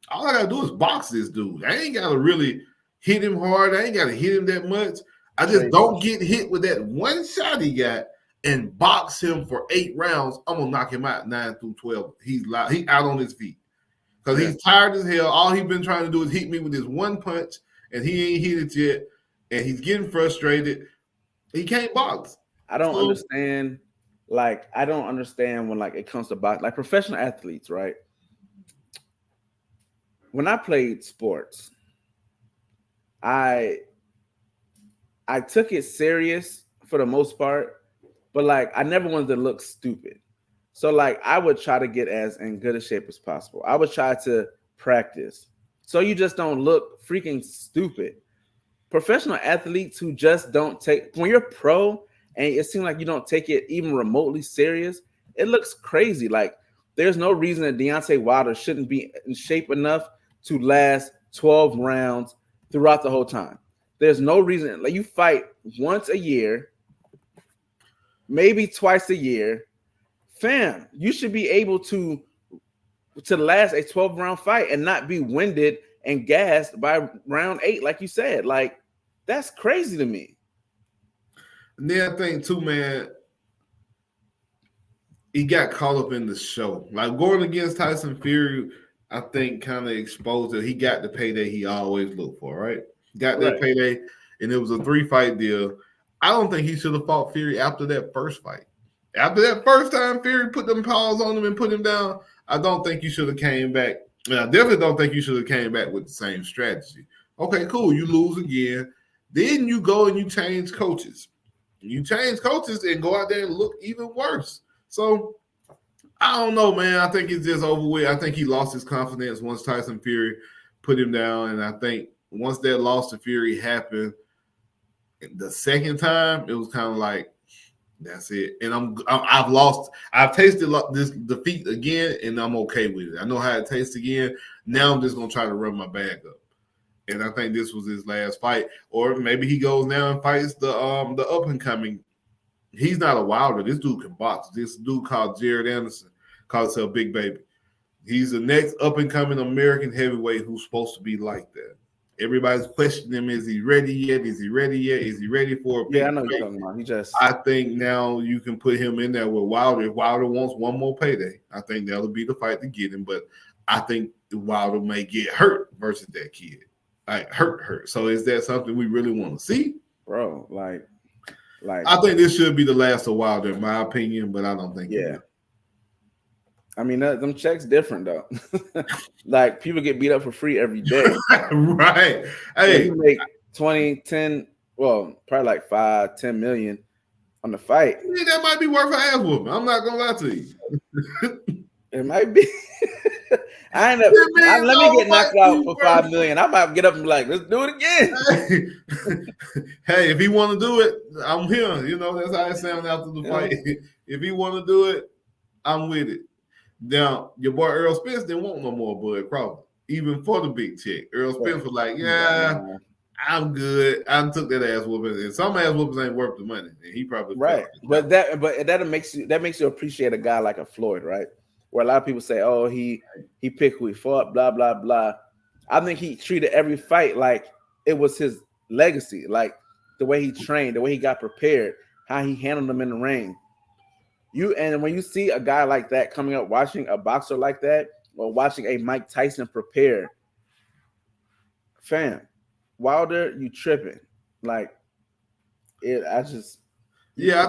all I gotta do is box this dude. I ain't gotta really hit him hard. I ain't gotta hit him that much. I just don't get hit with that one shot he got and box him for 8 rounds. I'm gonna knock him out 9 through 12. He out on his feet because he's tired as hell. All he's been trying to do is hit me with this one punch, and he ain't hit it yet. And he's getting frustrated. He can't box. I don't understand. Like, I don't understand when it comes to boxing, like professional athletes, right? When I played sports, I took it serious for the most part, but I never wanted to look stupid. So I would try to get as in good a shape as possible. I would try to practice so you just don't look freaking stupid. Professional athletes who just don't take, when you're pro and it seems like you don't take it even remotely serious, it looks crazy. There's no reason that Deontay Wilder shouldn't be in shape enough to last 12 rounds throughout the whole time. There's no reason. You fight once a year, maybe twice a year. Fam, you should be able to last a 12-round fight and not be winded and gassed by round 8, like you said. That's crazy to me. And then I think too, man, he got caught up in the show. Going against Tyson Fury, I think kind of exposed that he got the payday he always looked for, right? Got that payday, and it was a 3-fight deal. I don't think he should have fought Fury after that first fight. After that first time Fury put them paws on him and put him down, I don't think you should have came back. And I definitely don't think you should have came back with the same strategy. Okay, cool. You lose again. Then you go and you change coaches. You change coaches and go out there and look even worse. So I don't know, man. I think it's just over with. I think he lost his confidence once Tyson Fury put him down. And I think once that loss to Fury happened, the second time, it was kind of like, that's it. And I've tasted this defeat again, and I'm okay with it. I know how it tastes again. Now I'm just going to try to run my bag up. And I think this was his last fight. Or maybe he goes now and fights the up-and-coming. He's not a Wilder. This dude can box. This dude called Jared Anderson calls himself Big Baby. He's the next up-and-coming American heavyweight who's supposed to be like that. Everybody's questioning him. Is he ready yet? Is he ready yet? Is he ready for a big I know fight? you're talking about. He just. I think now you can put him in there with Wilder. If Wilder wants one more payday, I think that'll be the fight to get him. But I think Wilder may get hurt versus that kid. Like hurt. So is that something we really want to see? Bro, like I think this should be the last of Wilder, in my opinion, but I don't think I mean, them checks different though. Like people get beat up for free every day. Right. Hey, you make 20, 10, well, probably like 5, 10 million on the fight. Yeah, that might be worth an ass whooping. I'm not gonna lie to you. It might be. Let me get knocked out for 5 million. I might get up and be like, let's do it again. Hey, if he want to do it, I'm here. You know, that's how it sounds after the fight. If he want to do it, I'm with it. Now, your boy Earl Spence didn't want no more Bud Crawford, even for the big check. Earl Spence was like, I'm good. I took that ass whooping, and some ass whoopings ain't worth the money. And he probably but that makes you appreciate a guy like a Floyd, right? Where a lot of people say, oh, he picked who he fought, blah, blah, blah. I think he treated every fight like it was his legacy, like the way he trained, the way he got prepared, how he handled them in the ring. And when you see a guy like that coming up, watching a boxer like that, or watching a Mike Tyson prepare, fam, Wilder, you tripping. Like, I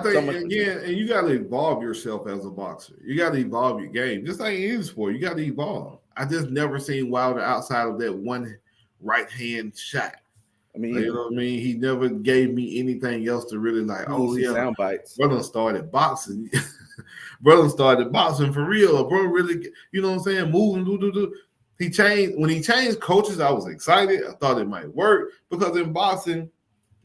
think, again, and you got to evolve yourself as a boxer. You got to evolve your game. Just like any sport, you got to evolve. I just never seen Wilder outside of that one right-hand shot. I mean, you know what I mean? He never gave me anything else to really like, sound bites. Brother started boxing. Brother started boxing for real. Bro really, you know what I'm saying? Moving, do. When he changed coaches, I was excited. I thought it might work because in boxing,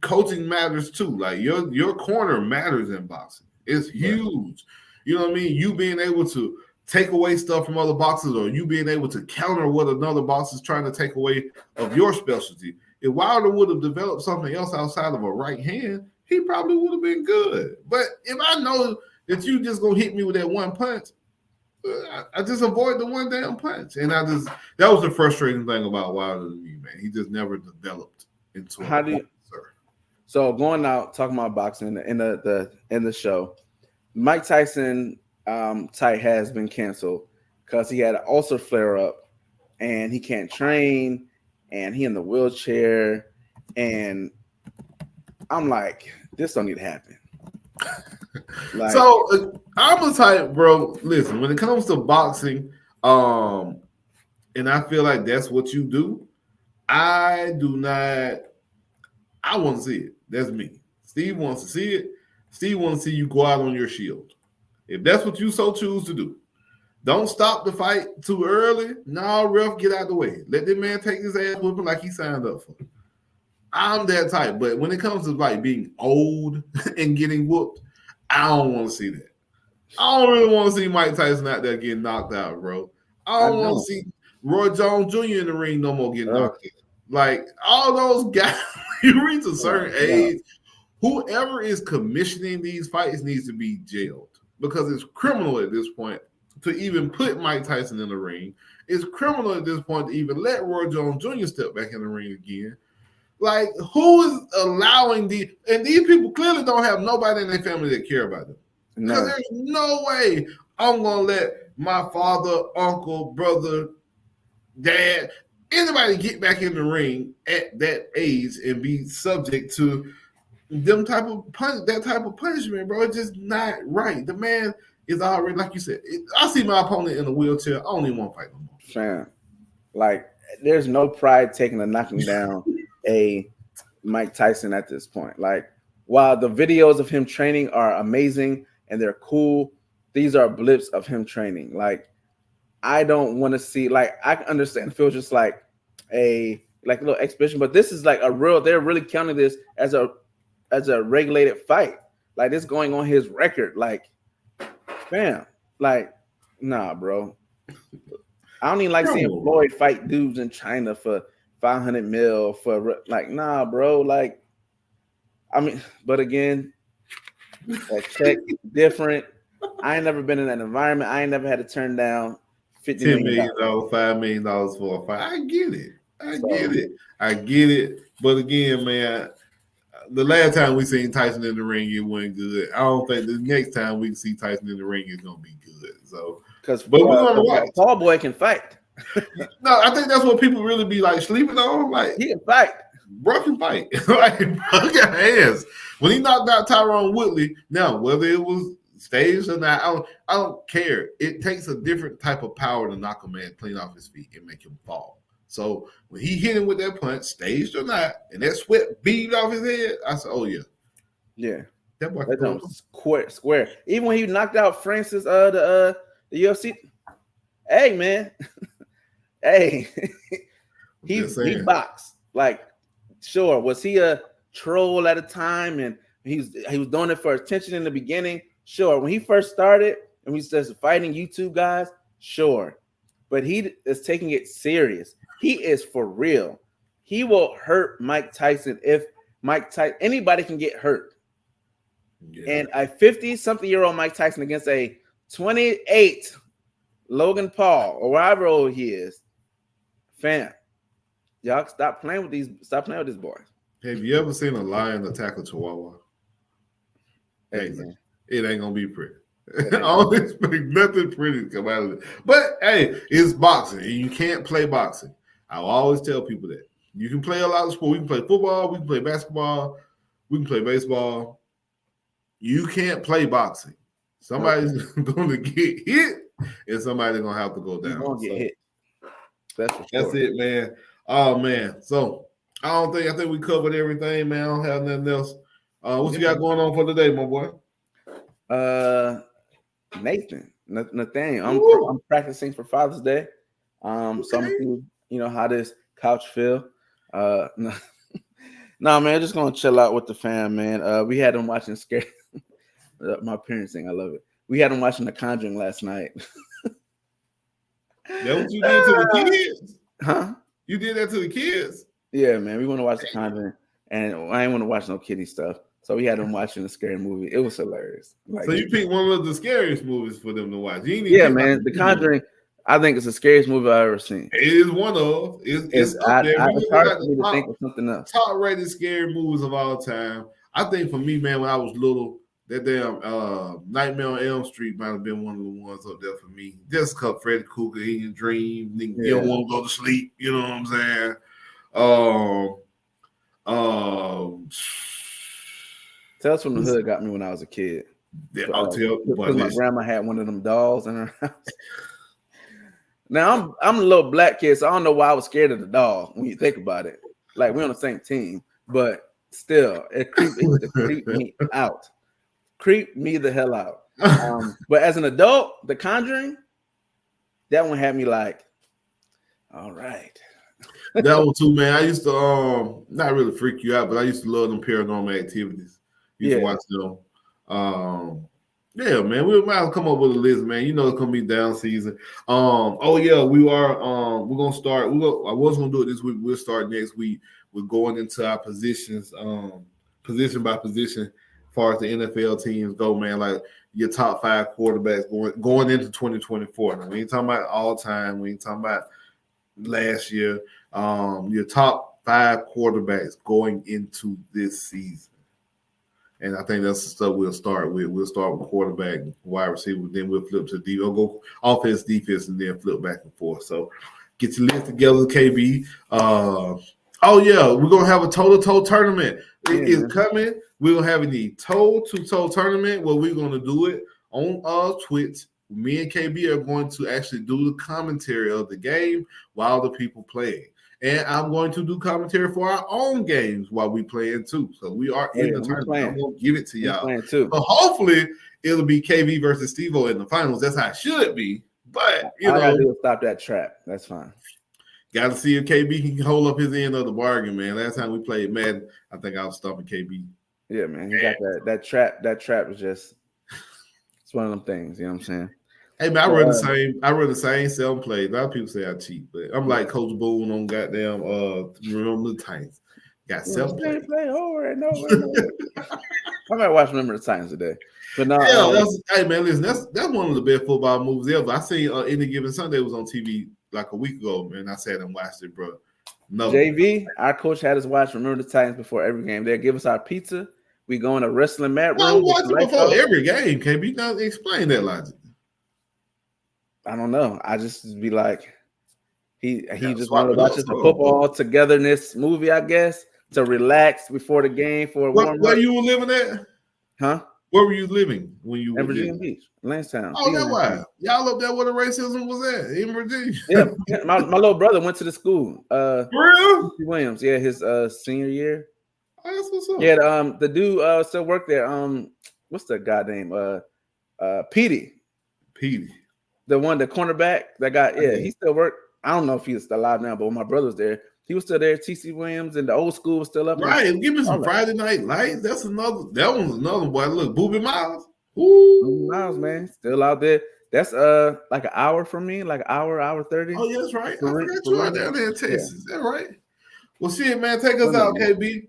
coaching matters too. Like your corner matters in boxing. It's huge. You know what I mean? You being able to take away stuff from other boxers, or you being able to counter what another boxer is trying to take away of your specialty. If Wilder would have developed something else outside of a right hand, he probably would have been good. But if I know that you just gonna hit me with that one punch, I just avoid the one damn punch. And that was the frustrating thing about Wilder to me, man. He just never developed into a boxer. So going out talking about boxing in the show, Mike Tyson fight has been canceled because he had an ulcer flare up and he can't train and he in the wheelchair, and I'm like, this don't need to happen. So I'm a type, bro. Listen, when it comes to boxing, and I feel like that's what you do, I want to see it. That's me. Steve wants to see it. Steve wants to see you go out on your shield. If that's what you so choose to do, don't stop the fight too early. No, ref, get out of the way. Let that man take his ass whooping like he signed up for. I'm that type. But when it comes to like being old and getting whooped, I don't want to see that. I don't really want to see Mike Tyson out there getting knocked out, bro. I don't want to see Roy Jones Jr. in the ring no more getting knocked out. Like all those guys, you reach a certain age, whoever is commissioning these fights needs to be jailed because it's criminal at this point to even put Mike Tyson in the ring. It's criminal at this point to even let Roy Jones Jr. step back in the ring again. Like, who is allowing these people clearly don't have nobody in their family that care about them. Because there's no way I'm going to let my father, uncle, brother, dad, anybody get back in the ring at that age and be subject to that type of punishment, bro. It's just not right. The man is already, like you said, I see my opponent in a wheelchair. I don't even want to fight no more. Fam, like, there's no pride taking a knocking down a Mike Tyson at this point. Like, while the videos of him training are amazing and they're cool, these are blips of him training. Like, I don't want to see, like, I can understand it feels just like a little exhibition, but this is like a real, they're really counting this as a regulated fight. Like, this going on his record. Like, fam, like, nah, bro. I don't even like seeing Floyd fight dudes in China for 500 mil for, like, nah, bro. Like, I mean, but again, that check different. I ain't never been in that environment. I ain't never had to turn down $10 million, $5 million for a fight. I get it. I get it. But again, man, the last time we seen Tyson in the ring, it wasn't good. I don't think the next time we see Tyson in the ring is gonna be good. So, but we're gonna watch. Paul Boy can fight. No, I think that's what people really be like sleeping on. Like, he can fight. Bro can fight. Like, bro got hands. When he knocked out Tyron Woodley, now whether it was staged or not, I don't care. It takes a different type of power to knock a man clean off his feet and make him fall. So when he hit him with that punch, staged or not, and that sweat beamed off his head, I said, "Oh yeah, that boy square." Even when he knocked out Francis, the UFC. Hey man, hey, he boxed. Like, sure, was he a troll at a time, and he was doing it for attention in the beginning? Sure, when he first started and we started fighting YouTube guys, sure, but he is taking it serious. He is for real. He will hurt Mike Tyson if anybody can get hurt. Yeah. And a 50-something-year-old Mike Tyson against a 28 Logan Paul or whatever old he is, fam, y'all stop playing with these boys. Have you ever seen a lion attack a chihuahua? It ain't gonna be pretty. I don't expect nothing pretty to come out of it. But hey, it's boxing, and you can't play boxing. I always tell people that. You can play a lot of sports. We can play football, we can play basketball, we can play baseball. You can't play boxing. Somebody's going to get hit, and somebody's going to have to go down. You're going to get hit. That's it, man. Oh, man. So, I think we covered everything, man. I don't have nothing else. What you got going on for today, my boy? Nathaniel. I'm practicing for Father's Day. Some of you know how this couch feel. No, man, just gonna chill out with the fam, man. We had them watching Scary. My parents think I love it. We had them watching The Conjuring last night. That what you did to the kids? Huh? You did that to the kids? Yeah, man. We want to watch The Conjuring, and I ain't want to watch no kiddie stuff. So we had them watching a scary movie. It was hilarious. So you picked one of the scariest movies for them to watch. Yeah, man. The Conjuring. I think it's the scariest movie I've ever seen. It is one of. It's up there. It's hard for me to think of something else. Top rated scary movies of all time. I think for me, man, when I was little, that damn Nightmare on Elm Street might have been one of the ones up there for me. Just because Freddy Krueger, he can dream, you don't want to go to sleep. You know what I'm saying? Tales from the Hood got me when I was a kid. Yeah, I'll tell. Because my grandma had one of them dolls in her house. Now I'm a little black kid, so I don't know why I was scared of the doll when you think about it. Like, we're on the same team, but still, it creeped me out. Creeped me the hell out. But as an adult, The Conjuring, that one had me like, all right. That one too, man. I used to not really freak you out, but I used to love them Paranormal Activities. Used to watch them. Yeah, man, we might come up with a list, man. You know it's gonna be down season. We are. We're gonna start. I was gonna do it this week. We'll start next week. We're going into our positions, position by position, as far as the NFL teams go, man. Like your top 5 quarterbacks going into 2024. Now, we ain't talking about all time. We ain't talking about last year. Your top 5 quarterbacks going into this season. And I think that's the stuff we'll start with. We'll start with quarterback, wide receiver, then we'll flip to defense. We'll go offense, defense, and then flip back and forth. So get your list together, KB. We're going to have a toe-to-toe tournament. It is coming. We're going to have a toe-to-toe tournament where we're going to do it on Twitch. Me and KB are going to actually do the commentary of the game while the people play. And I'm going to do commentary for our own games while we playing too. So we are in the tournament. I'm going to give it to y'all. Too. So hopefully it'll be KV versus Steve-O in the finals. That's how it should be. But, you know. All I gotta do is stop that trap. That's fine. Got to see if KB can hold up his end of the bargain, man. Last time we played Madden, I think I was stopping KB. Yeah, man. He got that trap. That trap is just, it's one of them things. You know what I'm saying? Hey man, I run the same 7 plays. A lot of people say I cheat, but I'm like Coach Boone on goddamn Remember the Titans. Got 7 plays. Play over and over and over. I might watch Remember the Titans today. But no, hey man, listen, that's one of the best football movies ever. I seen Any Given Sunday was on TV like a week ago, man. I sat and watched it, bro. No, JV, our coach had us watch Remember the Titans before every game. They'll give us our pizza. We go in a wrestling mat room. Watch it before every game. KB, now explain that logic. I don't know. I just be like, he just wanted to watch the football togetherness movie, I guess, to relax before the game for a warm-up. Where you were living at? Huh? Where were you living when you were in Virginia Beach, Lansdowne? Oh, that's why. Y'all up there where the racism was at in Virginia. Yeah, my little brother went to the school. For real? Williams, yeah, his senior year. Oh, that's what's up. Yeah, the dude still worked there. What's the guy name? Petey. The cornerback that got, he still worked. I don't know if he's still alive now, but when my brother was there, he was still there. TC Williams and the old school was still up. Right, give me some Friday Night Lights. That one's another boy. Look, Booby Miles. Ooh. Miles, man, still out there. That's like an hour from me, like an hour 30. Oh, yeah, that's right. I forgot you out down there in Texas. Is that right? Well, shit, man, take us out, KB.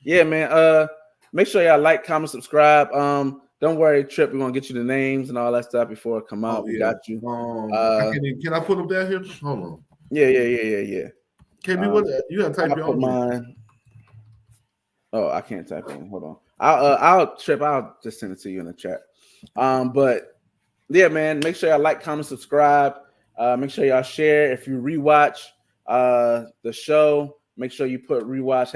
Yeah, man. Make sure y'all like, comment, subscribe. Don't worry, Trip. We're gonna get you the names and all that stuff before it come out. We got you. Can I put them down here? Hold on. Yeah. KB, what you gotta type your own mine. Oh, I can't type in. Hold on. I'll just send it to you in the chat. But yeah, man, make sure y'all like, comment, subscribe. Make sure y'all share. If you rewatch the show, make sure you put rewatch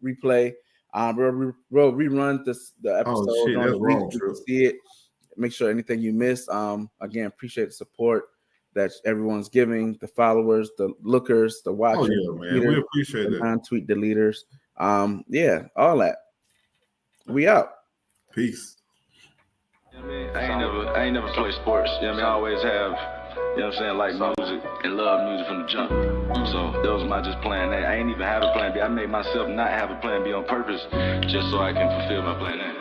#replay. We'll rerun the episode. Oh, shit, that's wrong, to see it. Make sure anything you missed. Again, appreciate the support that everyone's giving, the followers, the lookers, the watchers. Oh, yeah, man. We appreciate it. Non-tweet deleters. Yeah, all that. We out. Peace. You know what I mean? I ain't never played sports. You know what I mean? I always have, you know what I'm saying, like music and love music from the jump. So that was my just plan A. I ain't even have a plan B. I made myself not have a plan B on purpose just so I can fulfill my plan A.